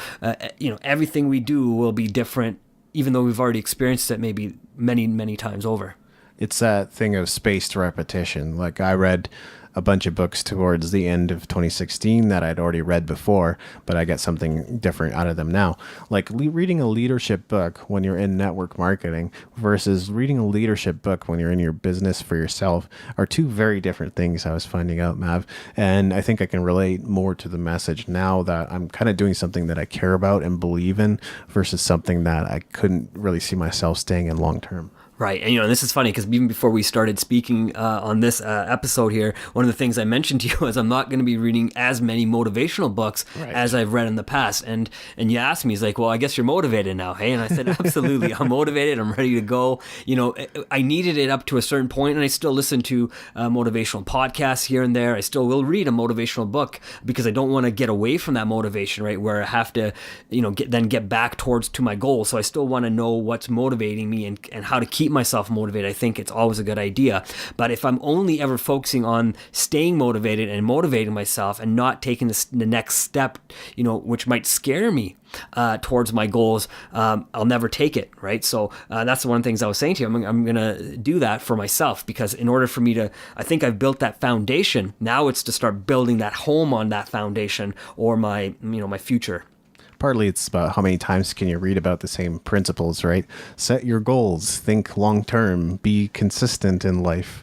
everything we do will be different, even though we've already experienced it maybe many times over. It's that thing of spaced repetition. Like, I read a bunch of books towards the end of 2016 that I'd already read before, but I get something different out of them now. Like reading a leadership book when you're in network marketing versus reading a leadership book when you're in your business for yourself are two very different things, I was finding out, Mav. And I think I can relate more to the message now that I'm kind of doing something that I care about and believe in versus something that I couldn't really see myself staying in long term. Right. And, this is funny because even before we started speaking on this episode here, one of the things I mentioned to you is I'm not going to be reading as many motivational books Right. as I've read in the past. And you asked me, he's like, well, I guess you're motivated now, hey? And I said, absolutely. I'm motivated. I'm ready to go. I needed it up to a certain point, and I still listen to motivational podcasts here and there. I still will read a motivational book because I don't want to get away from that motivation, right? Where I have to, get back to my goal. So I still want to know what's motivating me and how to keep myself motivated. I think it's always a good idea. But if I'm only ever focusing on staying motivated and motivating myself and not taking the next step, which might scare me towards my goals, I'll never take it, right? So that's one of the things I was saying to you. I'm going to do that for myself, because in order for me to, I think I've built that foundation. Now it's to start building that home on that foundation, or my future. Partly it's about how many times can you read about the same principles, right? Set your goals, think long term, be consistent in life,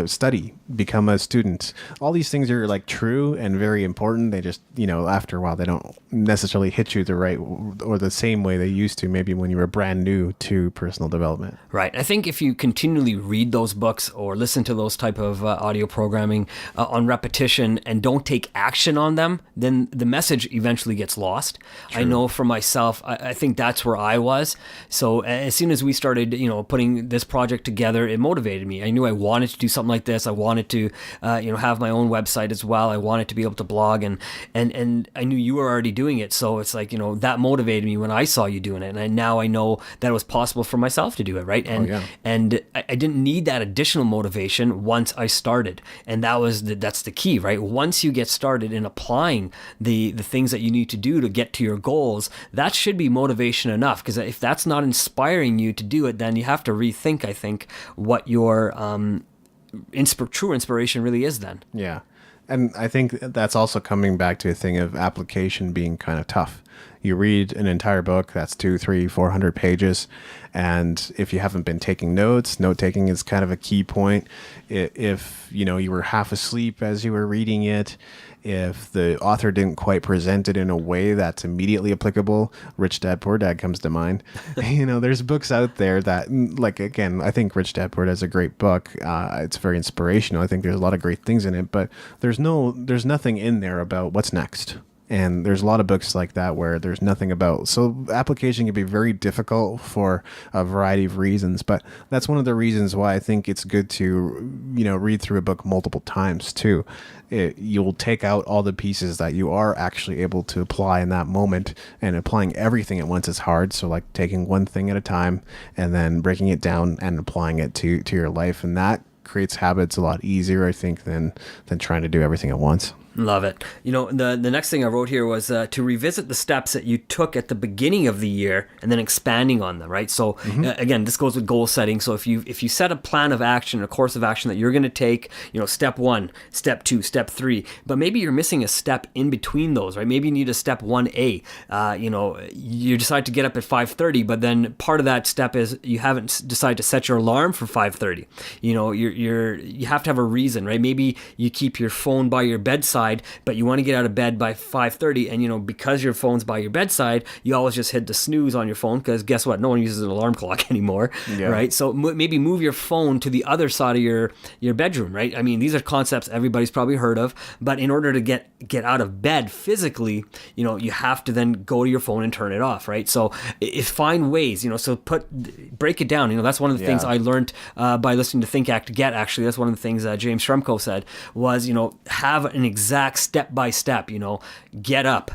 study, become a student. All these things are like true and very important. They just, after a while, they don't necessarily hit you the right or the same way they used to, maybe when you were brand new to personal development. Right. I think if you continually read those books or listen to those type of audio programming on repetition and don't take action on them, then the message eventually gets lost. True. I know for myself, I think that's where I was. So as soon as we started, putting this project together, it motivated me. I knew I wanted to do something like this. I wanted to, have my own website as well. I wanted to be able to blog, and I knew you were already doing it. So it's like, that motivated me when I saw you doing it. And now I know that it was possible for myself to do it. Right. And I didn't need that additional motivation once I started. And that's the key, right? Once you get started in applying the things that you need to do to get to your goals, that should be motivation enough. Because if that's not inspiring you to do it, then you have to rethink, I think, what your true inspiration really is then. Yeah. And I think that's also coming back to a thing of application being kind of tough. You read an entire book that's 200, 300, 400 pages. And if you haven't been taking notes, note taking is kind of a key point. If, you were half asleep as you were reading it, if the author didn't quite present it in a way that's immediately applicable, Rich Dad, Poor Dad comes to mind. There's books out there that, like, again, I think Rich Dad, Poor Dad is a great book. It's very inspirational. I think there's a lot of great things in it, but there's nothing in there about what's next. And there's a lot of books like that where there's nothing about. So application can be very difficult for a variety of reasons. But that's one of the reasons why I think it's good to, read through a book multiple times too. You'll take out all the pieces that you are actually able to apply in that moment, and applying everything at once is hard. So like taking one thing at a time and then breaking it down and applying it to your life. And that creates habits a lot easier, I think, than trying to do everything at once. Love it. The next thing I wrote here was to revisit the steps that you took at the beginning of the year and then expanding on them, right? So again, this goes with goal setting. So if you set a plan of action, a course of action that you're going to take, step 1, step 2, step 3, but maybe you're missing a step in between those, right? Maybe you need a step 1A. You decide to get up at 5:30, but then part of that step is you haven't decided to set your alarm for 5:30. You have to have a reason, right? Maybe you keep your phone by your bedside, but you want to get out of bed by 5:30, and because your phone's by your bedside, you always just hit the snooze on your phone, because guess what? No one uses an alarm clock anymore, right? So maybe move your phone to the other side of your bedroom, right? I mean, these are concepts everybody's probably heard of, but in order to get out of bed physically, you have to then go to your phone and turn it off, right? So find ways, so break it down. That's one of the things I learned by listening to Think Act Get. Actually, that's one of the things James Shremko said was, have an exact step-by-step, get up,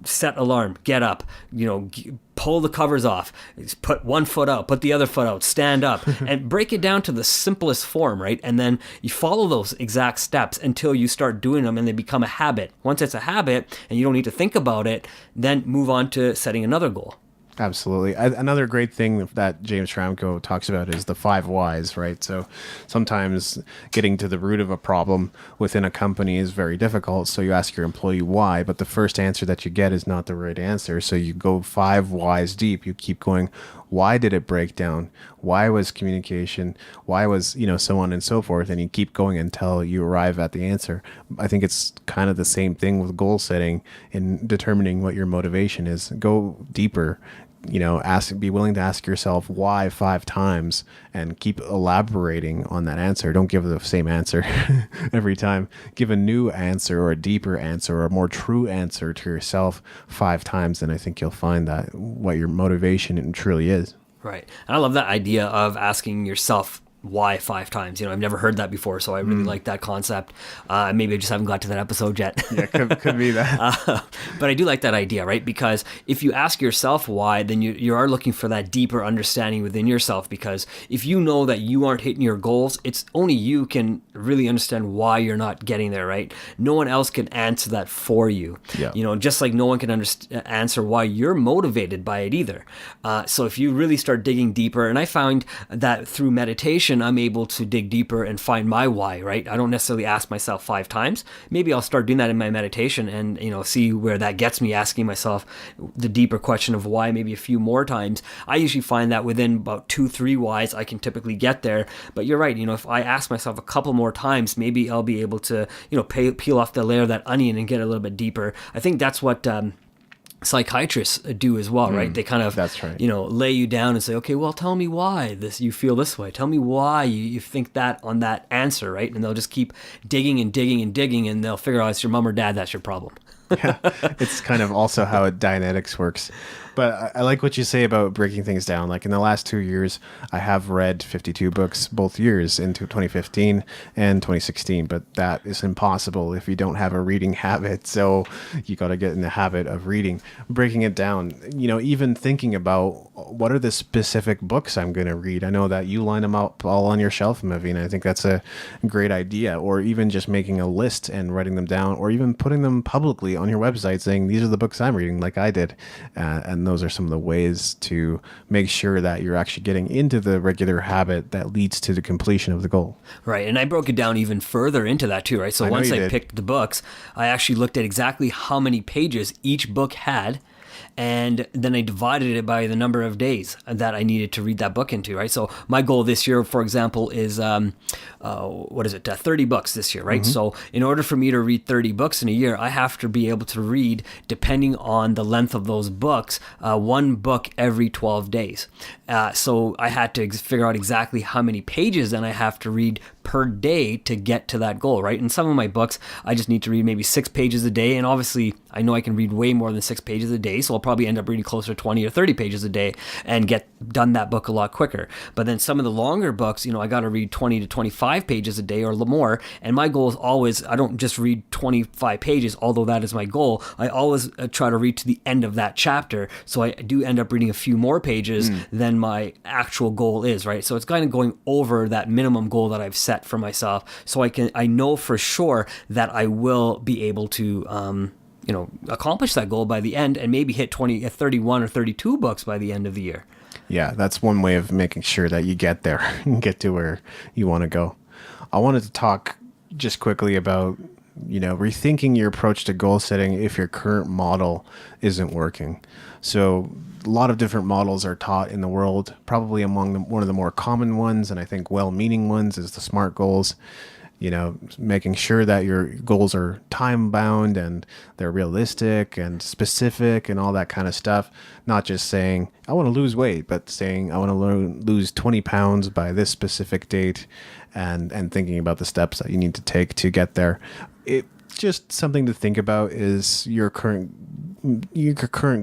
set alarm, get up, pull the covers off, put one foot out, put the other foot out, stand up, and break it down to the simplest form, right? And then you follow those exact steps until you start doing them and they become a habit. Once it's a habit and you don't need to think about it, then move on to setting another goal. Absolutely. Another great thing that James Schramko talks about is the 5 whys, right? So sometimes getting to the root of a problem within a company is very difficult. So you ask your employee why, but the first answer that you get is not the right answer. So you go 5 whys deep. You keep going, why did it break down? Why was communication? Why was, so on and so forth? And you keep going until you arrive at the answer. I think it's kind of the same thing with goal setting and determining what your motivation is. Go deeper. be willing to ask yourself why 5 times and keep elaborating on that answer. Don't give the same answer every time. Give a new answer or a deeper answer or a more true answer to yourself 5 times. And I think you'll find that what your motivation truly is. Right. And I love that idea of asking yourself why 5 times. I've never heard that before, so I really like that concept. Maybe I just haven't got to that episode yet. Yeah, could be that. But I do like that idea, right? Because if you ask yourself why, then you are looking for that deeper understanding within yourself. Because if you know that you aren't hitting your goals, it's only you can really understand why you're not getting there, right? No one else can answer that for you. Yeah. Just like no one can answer why you're motivated by it either. So if you really start digging deeper, and I found that through meditation, I'm able to dig deeper and find my why, right? I don't necessarily ask myself 5 times. Maybe I'll start doing that in my meditation and, see where that gets me, asking myself the deeper question of why maybe a few more times. I usually find that within about 2-3 whys, I can typically get there. But you're right, if I ask myself a couple more times, maybe I'll be able to, peel off the layer of that onion and get a little bit deeper. I think that's what psychiatrists do as well, right? They kind of, that's right. Lay you down and say, okay, well, tell me why you feel this way. Tell me why you think that on that answer, right? And they'll just keep digging and digging and digging, and they'll figure out it's your mom or dad that's your problem. Yeah, it's kind of also how Dianetics works. But I like what you say about breaking things down. Like in the last 2 years, I have read 52 books both years, into 2015 and 2016. But that is impossible if you don't have a reading habit. So you got to get in the habit of reading, breaking it down. Even thinking about what are the specific books I'm going to read. I know that you line them up all on your shelf, Maveen. I think that's a great idea. Or even just making a list and writing them down, or even putting them publicly on your website saying, these are the books I'm reading, like I did. And those are some of the ways to make sure that you're actually getting into the regular habit that leads to the completion of the goal. Right. And I broke it down even further into that too, right? So once I picked the books, I actually looked at exactly how many pages each book had. And then I divided it by the number of days that I needed to read that book into, right? So my goal this year, for example, is 30 books this year, right? Mm-hmm. So in order for me to read 30 books in a year, I have to be able to read, depending on the length of those books, 1 book every 12 days. So I had to figure out exactly how many pages then I have to read per day to get to that goal, right? In some of my books, I just need to read maybe 6 pages a day. And obviously, I know I can read way more than 6 pages a day. So I'll probably end up reading closer to 20 or 30 pages a day and get done that book a lot quicker. But then some of the longer books, I got to read 20 to 25 pages a day or more. And my goal is always, I don't just read 25 pages, although that is my goal. I always try to read to the end of that chapter. So I do end up reading a few more pages than my actual goal is, right? So it's kind of going over that minimum goal that I've set for myself. So I know for sure that I will be able to, accomplish that goal by the end and maybe hit 31 or 32 books by the end of the year. Yeah, that's one way of making sure that you get there and get to where you want to go. I wanted to talk just quickly about, rethinking your approach to goal setting if your current model isn't working. So a lot of different models are taught in the world. Probably among them, one of the more common ones, and I think well-meaning ones, is the SMART goals. Making sure that your goals are time-bound and they're realistic and specific and all that kind of stuff. Not just saying, I want to lose weight, but saying, I want to lose 20 pounds by this specific date, and thinking about the steps that you need to take to get there. It just something to think about is your current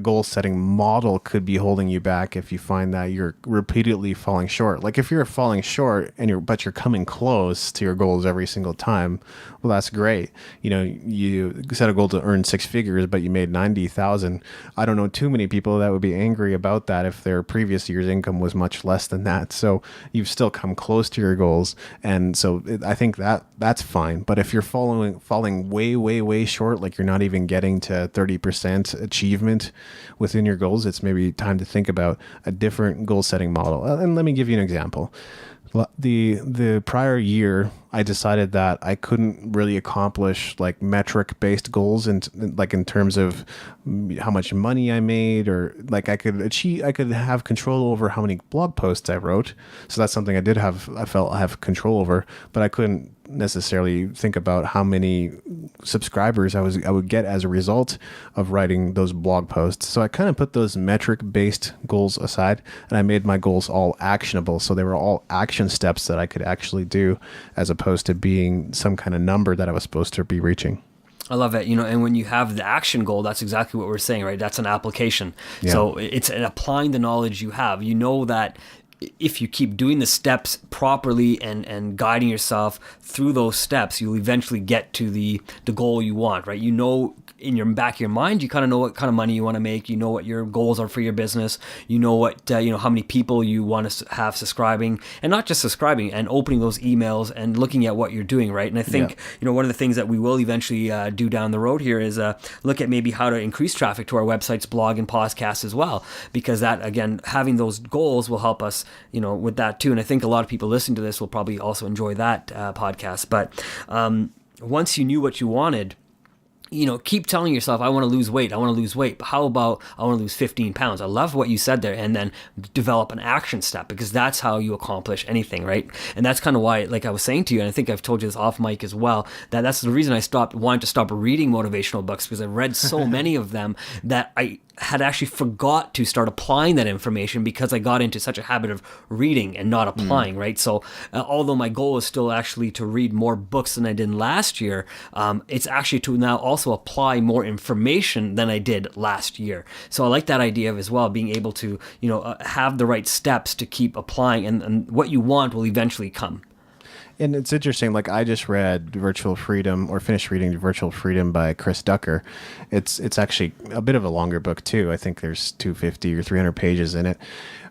goal setting model could be holding you back if you find that you're repeatedly falling short. Like if you're falling short but you're coming close to your goals every single time, well, that's great. You set a goal to earn 6 figures, but you made 90,000. I don't know too many people that would be angry about that if their previous year's income was much less than that. So you've still come close to your goals. And so I think that's fine. But if you're falling way, way, way short, like you're not even getting to 30% achievement within your goals, it's maybe time to think about a different goal setting model. And let me give you an example. The prior year, I decided that I couldn't really accomplish like metric based goals, and like in terms of how much money I made, or like I could have control over how many blog posts I wrote. So that's something I felt I have control over, but I couldn't necessarily think about how many subscribers I would get as a result of writing those blog posts. So I kind of put those metric based goals aside, and I made my goals all actionable. So they were all action steps that I could actually do, as opposed to being some kind of number that I was supposed to be reaching. I love it. And when you have the action goal, that's exactly what we're saying, right? That's an application. Yeah. So it's applying the knowledge you have. You know that if you keep doing the steps properly and guiding yourself through those steps, you'll eventually get to the goal you want, right? In your back of your mind, you kind of know what kind of money you want to make. You know what your goals are for your business. You know what, how many people you want to have subscribing, and not just subscribing, and opening those emails and looking at what you're doing, right? And I think, one of the things that we will eventually do down the road here is look at maybe how to increase traffic to our websites, blog, and podcast as well, because that, again, having those goals will help us, with that too. And I think a lot of people listening to this will probably also enjoy that podcast. But once you knew what you wanted, keep telling yourself, I want to lose weight. But how about I want to lose 15 pounds? I love what you said there. And then develop an action step, because that's how you accomplish anything, right? And that's kind of why, like I was saying to you, and I think I've told you this off mic as well, that's the reason I wanted to stop reading motivational books, because I read so many of them that I had actually forgot to start applying that information, because I got into such a habit of reading and not applying, right? So although my goal is still actually to read more books than I did last year, it's actually to now also apply more information than I did last year. So I like that idea of as well, being able to, have the right steps to keep applying, and what you want will eventually come. And it's interesting, like I just read Virtual Freedom, or finished reading Virtual Freedom by Chris Ducker. It's actually a bit of a longer book too. I think there's 250 or 300 pages in it.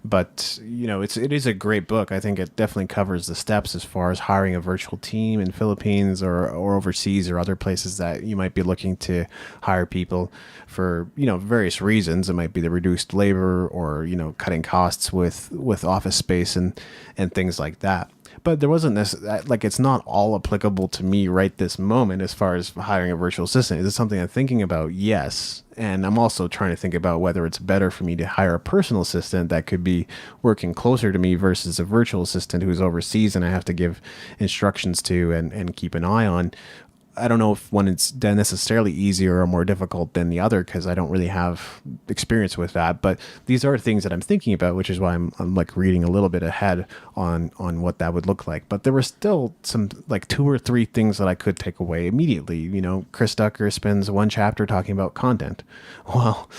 But, it is a great book. I think it definitely covers the steps as far as hiring a virtual team in Philippines or overseas, or other places that you might be looking to hire people for, various reasons. It might be the reduced labor, or, cutting costs with office space and things like that. But there wasn't this, like, it's not all applicable to me right this moment as far as hiring a virtual assistant. Is it something I'm thinking about? Yes. And I'm also trying to think about whether it's better for me to hire a personal assistant that could be working closer to me versus a virtual assistant who's overseas and I have to give instructions to and keep an eye on. I don't know if one is necessarily easier or more difficult than the other, because I don't really have experience with that. But these are things that I'm thinking about, which is why I'm like reading a little bit ahead on what that would look like. But there were still some like 2 or 3 things that I could take away immediately. Chris Ducker spends one chapter talking about content. Well,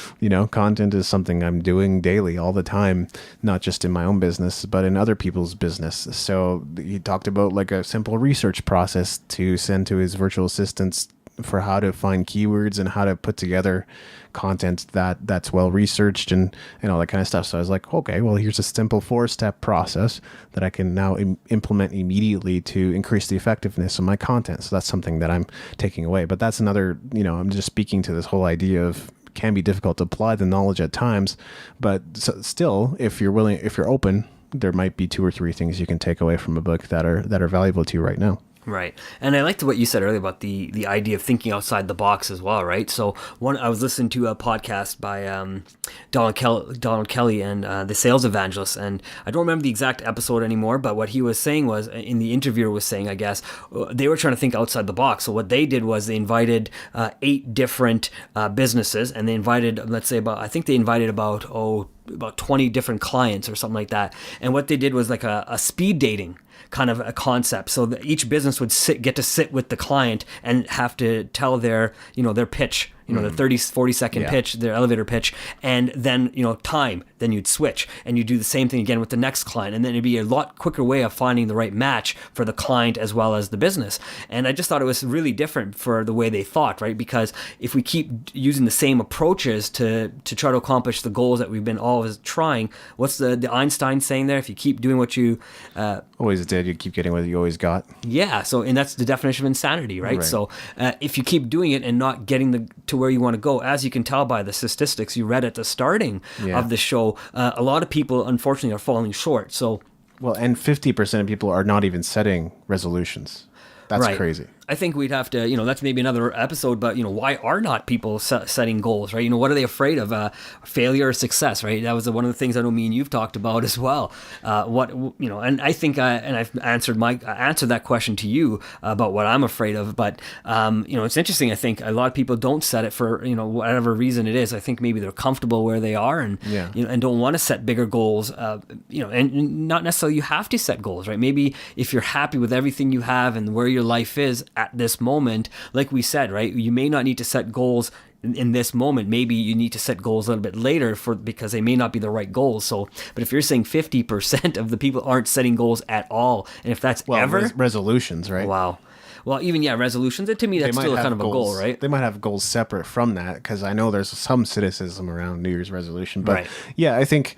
content is something I'm doing daily, all the time, not just in my own business, but in other people's business. So he talked about like a simple research process to send to his virtual assistants for how to find keywords and how to put together content that's well researched and all that kind of stuff. So I was like, okay, well, here's a simple 4-step process that I can now implement immediately to increase the effectiveness of my content. So that's something that I'm taking away. But that's another, I'm just speaking to this whole idea of can be difficult to apply the knowledge at times, but still, if you're open, there might be 2 or 3 things you can take away from a book that are valuable to you right now. Right. And I liked what you said earlier about the idea of thinking outside the box as well, right? So I was listening to a podcast by Donald Kelly and the Sales Evangelist, and I don't remember the exact episode anymore, but what he was saying was, in the interviewer was saying, I guess, they were trying to think outside the box. So what they did was they invited 8 different businesses, and they invited, about 20 different clients or something like that. And what they did was like a speed dating kind of a concept. So that each business would get to sit with the client and have to tell their pitch, the 40 second pitch, their elevator pitch, and then, time, then you'd switch and you do the same thing again with the next client. And then it'd be a lot quicker way of finding the right match for the client as well as the business. And I just thought it was really different for the way they thought, right? Because if we keep using the same approaches to try to accomplish the goals that we've been always trying, what's the Einstein saying there? If you keep doing what you always did, you keep getting what you always got. Yeah. So, and that's the definition of insanity, right? So if you keep doing it and not getting to where you want to go, as you can tell by the statistics you read at the starting of the show, a lot of people unfortunately are falling short. So Well, and 50% of people are not even setting resolutions. That's Right. crazy. I think we'd have to, that's maybe another episode, but, why are not people setting goals, right? What are they afraid of? Failure or success, right? That was one of the things I know me and you've talked about as well. And I think I've answered that question to you about what I'm afraid of. But, it's interesting. I think a lot of people don't set it for, whatever reason it is. I think maybe they're comfortable where they are and, and don't want to set bigger goals, and not necessarily you have to set goals, right? Maybe if you're happy with everything you have and where your life is at this moment, like we said, right, you may not need to set goals in this moment. Maybe you need to set goals a little bit later because they may not be the right goals. So, but if you're saying 50% of the people aren't setting goals at all, and if that's ever resolutions, right? Wow. Well, even resolutions. To me, that's still kind of a goal, right? They might have goals separate from that, because I know there's some cynicism around New Year's resolution. But right. Yeah, I think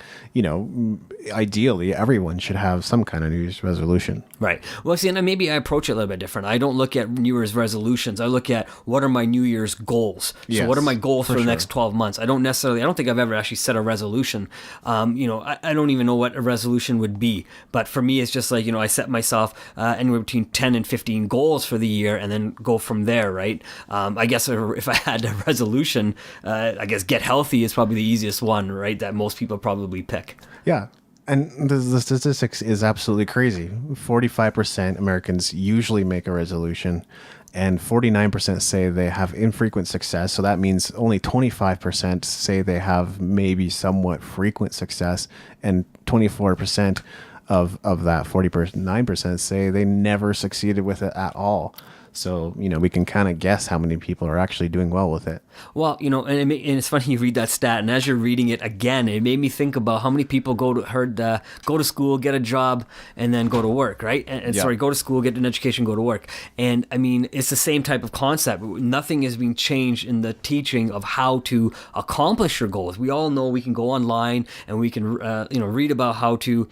ideally everyone should have some kind of New Year's resolution. Right. Well, see, and maybe I approach it a little bit different. I don't look at New Year's resolutions. I look at what are my New Year's goals. So what are my goals for the next 12 months? I don't think I've ever actually set a resolution. I don't even know what a resolution would be. But for me, it's just like, I set myself anywhere between 10 and 15 goals for the year and then go from there, right? I guess if I had a resolution, I guess get healthy is probably the easiest one, right? That most people probably pick. Yeah. And the statistics is absolutely crazy. 45% Americans usually make a resolution, and 49% say they have infrequent success. So that means only 25% say they have maybe somewhat frequent success, and 24% of that 49% say they never succeeded with it at all. So, we can kind of guess how many people are actually doing well with it. Well, and it's funny you read that stat, and as you're reading it again, it made me think about how many people go to school, get a job, and then go to work, right? Go to school, get an education, go to work. And I mean, it's the same type of concept. Nothing is being changed in the teaching of how to accomplish your goals. We all know we can go online and we can, read about how to,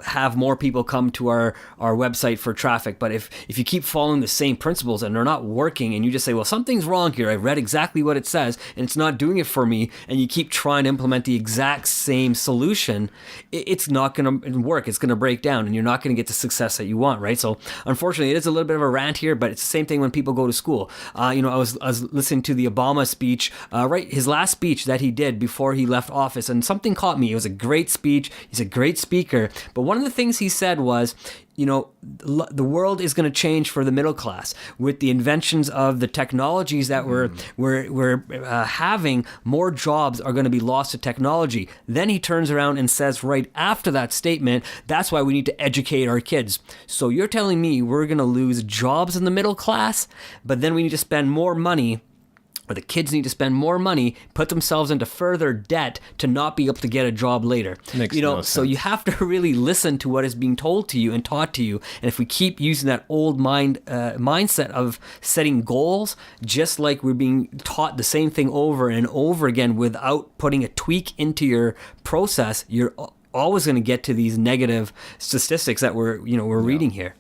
have more people come to our website for traffic. But if you keep following the same principles and they're not working, and you just say, well, something's wrong here, I read exactly what it says and it's not doing it for me, and you keep trying to implement the exact same solution, it's not going to work. It's going to break down and you're not going to get the success that you want, right? So unfortunately, it is a little bit of a rant here, but it's the same thing when people go to school. I was listening to the Obama speech, right? His last speech that he did before he left office, and something caught me. It was a great speech. He's a great speaker. But one of the things he said was, the world is going to change for the middle class with the inventions of the technologies that we're having. More jobs are going to be lost to technology. Then he turns around and says right after that statement, that's why we need to educate our kids. So you're telling me we're going to lose jobs in the middle class, but then we need to spend more money, or the kids need to spend more money, put themselves into further debt to not be able to get a job later. Makes no sense. So you have to really listen to what is being told to you and taught to you. And if we keep using that old mindset of setting goals, just like we're being taught the same thing over and over again without putting a tweak into your process, you're always going to get to these negative statistics that we're reading here.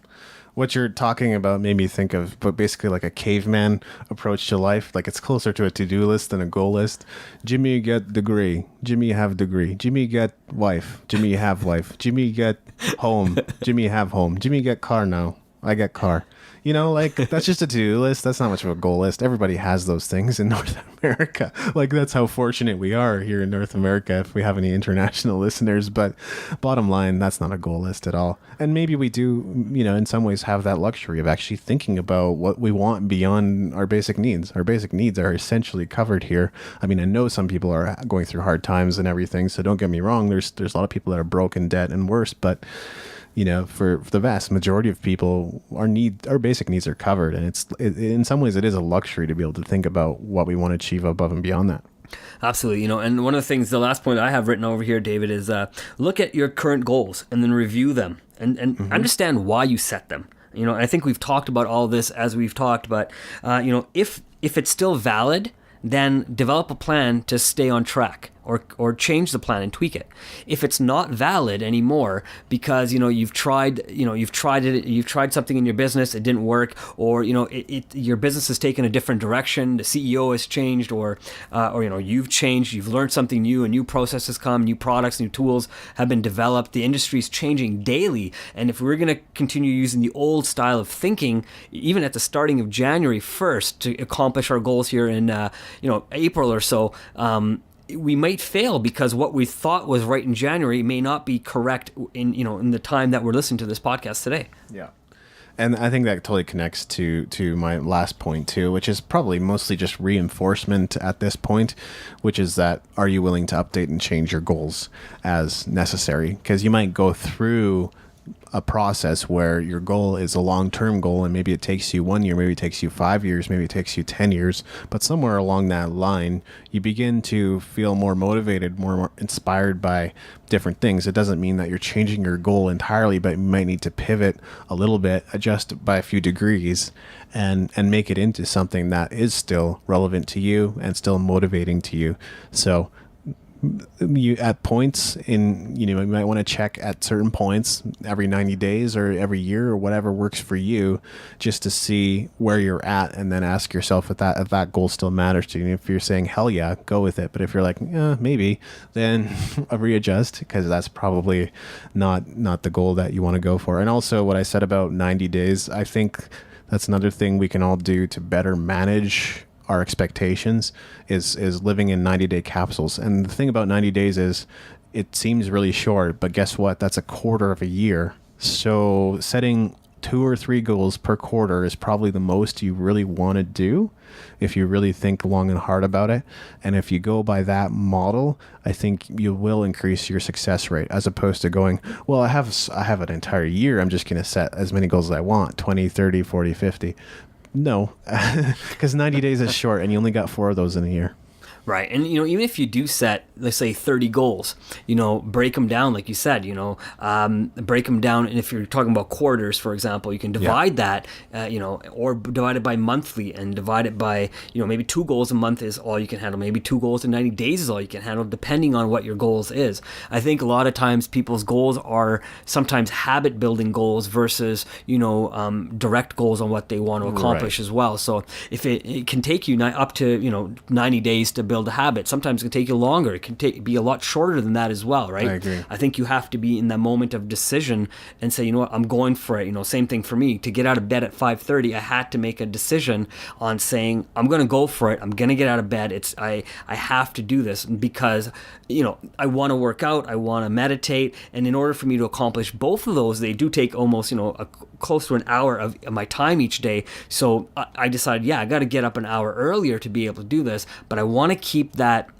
What you're talking about made me think of, but basically like a caveman approach to life. Like it's closer to a to-do list than a goal list. Jimmy get degree. Jimmy have degree. Jimmy get wife. Jimmy have wife. Jimmy get home. Jimmy have home. Jimmy get car now. I get car. That's just a to-do list. That's not much of a goal list. Everybody has those things in North America. That's how fortunate we are here in North America, if we have any international listeners. But bottom line, that's not a goal list at all. And maybe we do, in some ways have that luxury of actually thinking about what we want beyond our basic needs. Our basic needs are essentially covered here. I mean, I know some people are going through hard times and everything, so don't get me wrong. There's a lot of people that are broke in debt and worse, but for the vast majority of people, our basic needs are covered, and in some ways it is a luxury to be able to think about what we want to achieve above and beyond that. Absolutely. And one of the things, the last point I have written over here, David, is look at your current goals and then review them and understand why you set them. I think we've talked about all this as we've talked, but if it's still valid, then develop a plan to stay on track or change the plan and tweak it. If it's not valid anymore because you've tried something in your business, it didn't work, or your business has taken a different direction, the CEO has changed, or you've changed, you've learned something new, a new process has come, new products, new tools have been developed, the industry is changing daily, and if we're going to continue using the old style of thinking, even at the starting of January 1st to accomplish our goals here in April or so, we might fail because what we thought was right in January may not be correct in the time that we're listening to this podcast today. Yeah. And I think that totally connects to my last point too, which is probably mostly just reinforcement at this point, which is that are you willing to update and change your goals as necessary? Because you might go through a process where your goal is a long-term goal and maybe it takes you 1 year, maybe it takes you 5 years, maybe it takes you 10 years, but somewhere along that line you begin to feel more motivated, more inspired by different things. It doesn't mean that you're changing your goal entirely, but you might need to pivot a little bit, adjust by a few degrees, and make it into something that is still relevant to you and still motivating to you. So you at points in, you might want to check at certain points every 90 days or every year or whatever works for you, just to see where you're at, and then ask yourself if that goal still matters to you. And if you're saying hell yeah, go with it, but if you're like maybe, then readjust, because that's probably not the goal that you want to go for. And also what I said about 90 days, I think that's another thing we can all do to better manage our expectations is living in 90-day capsules. And the thing about 90 days is it seems really short, but guess what? That's a quarter of a year. So setting 2 or 3 goals per quarter is probably the most you really want to do if you really think long and hard about it. And if you go by that model, I think you will increase your success rate, as opposed to going, well, I have an entire year, I'm just going to set as many goals as I want, 20, 30, 40, 50. No, because 90 days is short and you only got 4 of those in a year. Right. And, even if you do set, let's say 30 goals, break them down, like you said, break them down. And if you're talking about quarters, for example, you can divide that, or divide it by monthly and divide it by, maybe 2 goals a month is all you can handle. Maybe 2 goals in 90 days is all you can handle, depending on what your goals is. I think a lot of times people's goals are sometimes habit building goals versus, direct goals on what they want to accomplish as well. So if it can take you up to, 90 days to build a habit. Sometimes it can take you longer. It can be a lot shorter than that as well, right? I agree. I think you have to be in that moment of decision and say, you know what, I'm going for it. Same thing for me. To get out of bed at 5:30, I had to make a decision on saying, I'm going to go for it. I'm going to get out of bed. I have to do this because, I want to work out. I want to meditate. And in order for me to accomplish both of those, they do take almost, close to an hour of my time each day. So I decided, I got to get up an hour earlier to be able to do this, but I want to keep that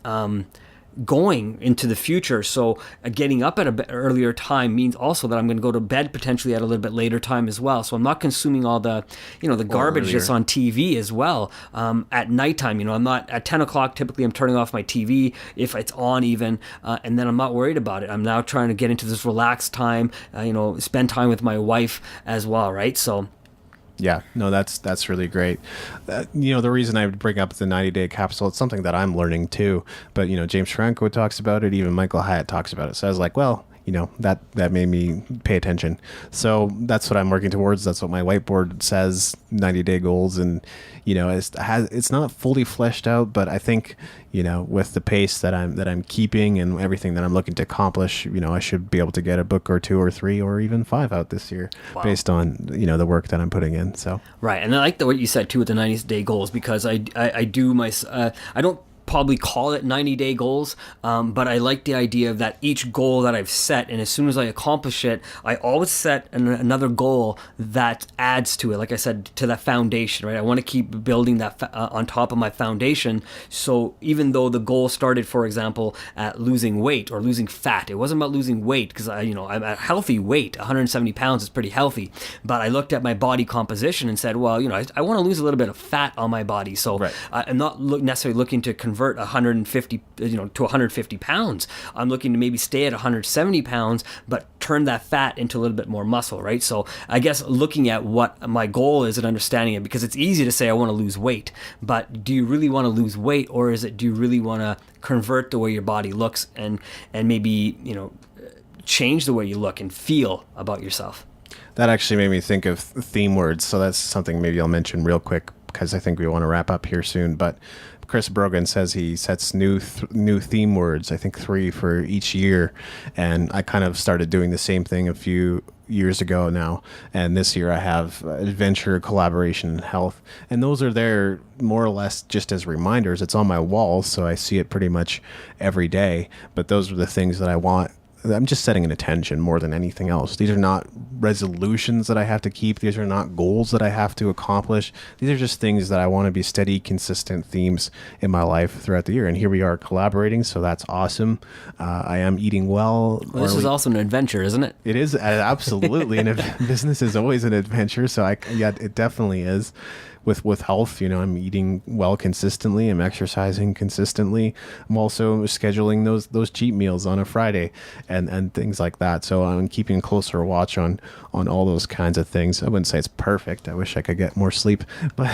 going into the future. So getting up at a bit earlier time means also that I'm going to go to bed potentially at a little bit later time as well. So I'm not consuming all the, the garbage that's on TV as well at nighttime. I'm not at 10 o'clock. Typically, I'm turning off my TV if it's on even, and then I'm not worried about it. I'm now trying to get into this relaxed time, spend time with my wife as well, right? So yeah, no, that's really great. The reason I would bring up the 90-day capsule, it's something that I'm learning too. But, James Franco talks about it. Even Michael Hyatt talks about it. So I was like, well, that made me pay attention. So that's what I'm working towards. That's what my whiteboard says, 90-day goals. And, it's not fully fleshed out, but I think, with the pace that I'm keeping and everything that I'm looking to accomplish, I should be able to get a book or 2 or 3 or even 5 out this year. Wow. Based on, the work that I'm putting in. So right. And I like what you said too with the 90-day goals, because I don't probably call it 90-day goals, but I like the idea of that each goal that I've set, and as soon as I accomplish it, I always set another goal that adds to it, like I said, to that foundation, right? I want to keep building that on top of my foundation. So even though the goal started, for example, at losing weight or losing fat, it wasn't about losing weight, because I'm at healthy weight. 170 pounds is pretty healthy, but I looked at my body composition and said, well, I want to lose a little bit of fat on my body, so right. I'm not necessarily looking to convert convert 150, to 150 pounds. I'm looking to maybe stay at 170 pounds, but turn that fat into a little bit more muscle, right? So I guess looking at what my goal is and understanding it, because it's easy to say I want to lose weight, but do you really want to lose weight, or do you really want to convert the way your body looks and maybe, change the way you look and feel about yourself? That actually made me think of theme words. So that's something maybe I'll mention real quick, because I think we want to wrap up here soon. But Chris Brogan says he sets new theme words, I think 3 for each year. And I kind of started doing the same thing a few years ago now. And this year I have adventure, collaboration, and health. And those are there more or less just as reminders. It's on my wall, so I see it pretty much every day. But those are the things that I want. I'm just setting an intention more than anything else. These are not resolutions that I have to keep. These are not goals that I have to accomplish. These are just things that I want to be steady, consistent themes in my life throughout the year. And here we are collaborating, so that's awesome. I am eating well. Well, this is also an adventure, isn't it? It is absolutely. And business is always an adventure. So it definitely is. With health, I'm eating well consistently. I'm exercising consistently. I'm also scheduling those cheat meals on a Friday and things like that. So I'm keeping closer watch on all those kinds of things. I wouldn't say it's perfect. I wish I could get more sleep, but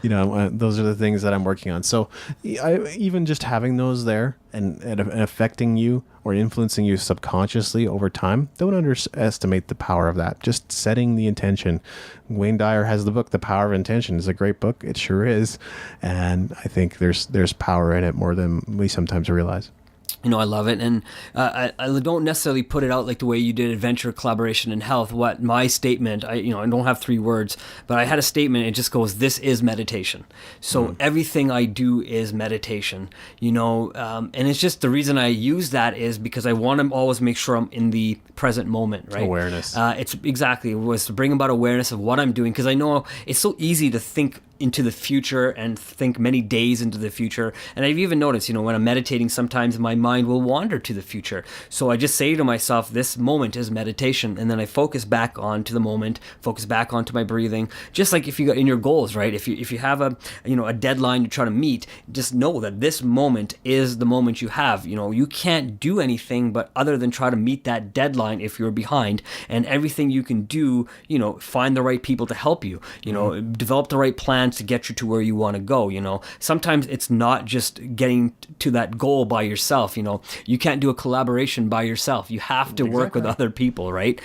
those are the things that I'm working on. So even just having those there and affecting you or influencing you subconsciously over time, don't underestimate the power of that. Just setting the intention. Wayne Dyer has the book, The Power of Intention. It's a great book. It sure is. And I think there's power in it more than we sometimes realize. I love it. And I don't necessarily put it out like the way you did adventure, collaboration, and health. What my statement, I don't have 3 words, but I had a statement. It just goes, this is meditation. So everything I do is meditation, and it's just the reason I use that is because I want to always make sure I'm in the present moment, right? Awareness. It was to bring about awareness of what I'm doing, because I know it's so easy to think into the future and think many days into the future. And I've even noticed, when I'm meditating, sometimes my mind will wander to the future. So I just say to myself, this moment is meditation. And then I focus back onto the moment, focus back onto my breathing. Just like if you got in your goals, right? If you have a deadline to try to meet, just know that this moment is the moment you have. You can't do anything but other than try to meet that deadline if you're behind. And everything you can do, find the right people to help you, develop the right plan to get you to where you want to go. Sometimes it's not just getting to that goal by yourself. You can't do a collaboration by yourself. You have to work with other people, right?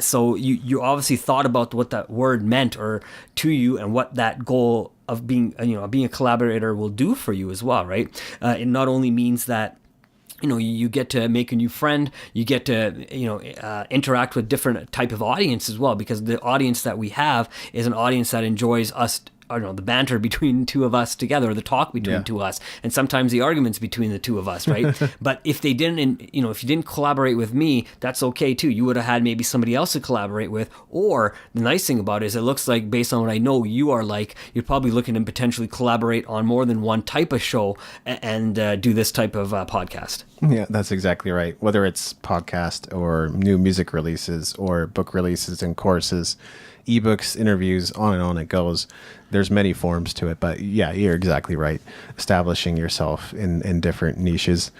So you obviously thought about what that word meant or to you, and what that goal of being a collaborator will do for you as well, right? It not only means that you get to make a new friend, you get to interact with different type of audience as well, because the audience that we have is an audience that enjoys us, the banter between 2 of us together, or the talk between 2 of us, and sometimes the arguments between the 2 of us, right? But if they didn't, if you didn't collaborate with me, that's okay too. You would have had maybe somebody else to collaborate with. Or the nice thing about it is, it looks like, based on what I know you are like, you're probably looking to potentially collaborate on more than one type of show and do this type of podcast. Yeah, that's exactly right. Whether it's podcast or new music releases or book releases and courses, ebooks, interviews, on and on it goes. There's many forms to it, but yeah, you're exactly right. Establishing yourself in different niches.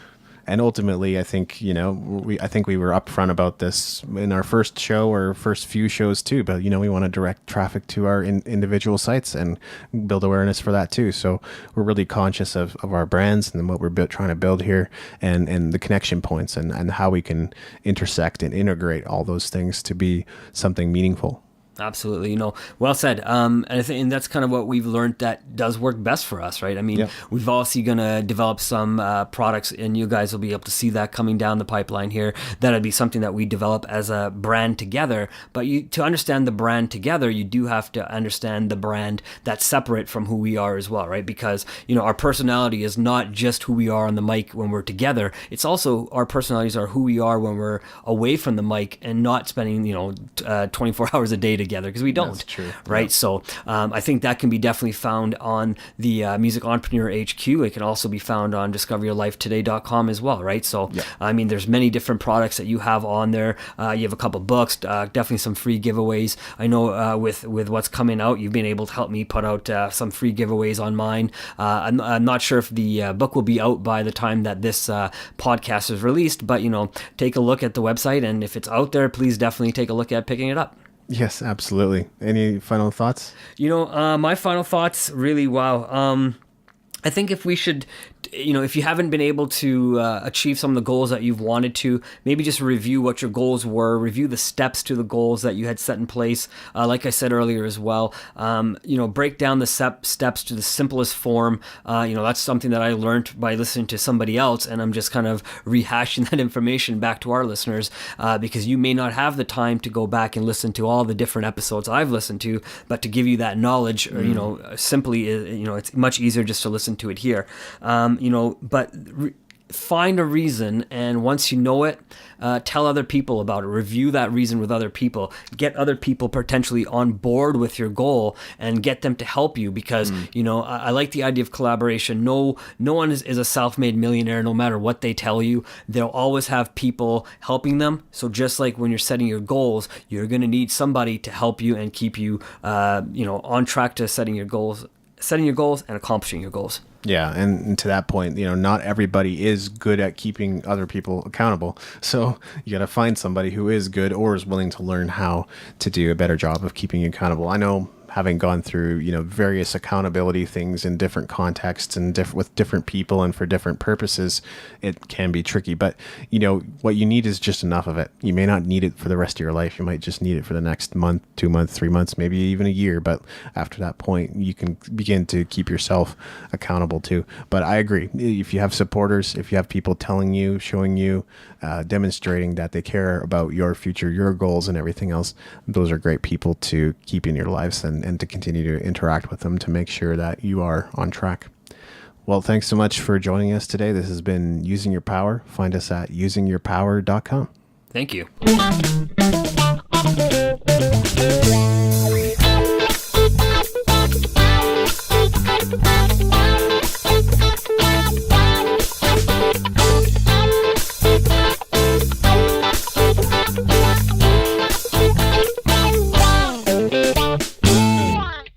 And ultimately, I think, we were upfront about this in our first show or first few shows too, but, we want to direct traffic to our individual sites and build awareness for that too. So we're really conscious of our brands and what we're trying to build here, and the connection points and how we can intersect and integrate all those things to be something meaningful. Absolutely. Well said. And I think that's kind of what we've learned that does work best for us, right? I mean, We've obviously going to develop some products, and you guys will be able to see that coming down the pipeline here. That'll be something that we develop as a brand together. But to understand the brand together, you do have to understand the brand that's separate from who we are as well, right? Because, our personality is not just who we are on the mic when we're together. It's also, our personalities are who we are when we're away from the mic and not spending, 24 hours a day together. together, because we don't. That's true. Right? Yeah. So I think that can be definitely found on the Music Entrepreneur HQ. It can also be found on discoveryourlifetoday.com as well, right? So, I mean, there's many different products that you have on there. You have a couple books, definitely some free giveaways. I know with what's coming out, you've been able to help me put out some free giveaways on mine. I'm not sure if the book will be out by the time that this podcast is released, but, take a look at the website, and if it's out there, please definitely take a look at picking it up. Yes, absolutely. Any final thoughts? My final thoughts, really, wow. I think if we should, if you haven't been able to achieve some of the goals that you've wanted to, maybe just review what your goals were, review the steps to the goals that you had set in place. Like I said earlier as well, break down the steps to the simplest form. That's something that I learned by listening to somebody else, and I'm just kind of rehashing that information back to our listeners, because you may not have the time to go back and listen to all the different episodes I've listened to, but to give you that knowledge, simply, it's much easier just to listen to it here. Find a reason, and once you know it, tell other people about it. Review that reason with other people. Get other people potentially on board with your goal and get them to help you, because I like the idea of collaboration. No one is a self-made millionaire, no matter what they tell you. They'll always have people helping them. So just like when you're setting your goals, you're going to need somebody to help you and keep you on track to setting your goals and accomplishing your goals. Yeah, and to that point, not everybody is good at keeping other people accountable. So you got to find somebody who is good or is willing to learn how to do a better job of keeping you accountable. I know, having gone through, various accountability things in different contexts and with different people and for different purposes, it can be tricky. But, what you need is just enough of it. You may not need it for the rest of your life. You might just need it for the next month, 2 months, 3 months, maybe even a year. But after that point, you can begin to keep yourself accountable too. But I agree. If you have supporters, if you have people telling you, showing you, demonstrating that they care about your future, your goals and everything else, those are great people to keep in your lives and to continue to interact with them to make sure that you are on track. Well, thanks so much for joining us today. This has been Using Your Power. Find us at usingyourpower.com. Thank you.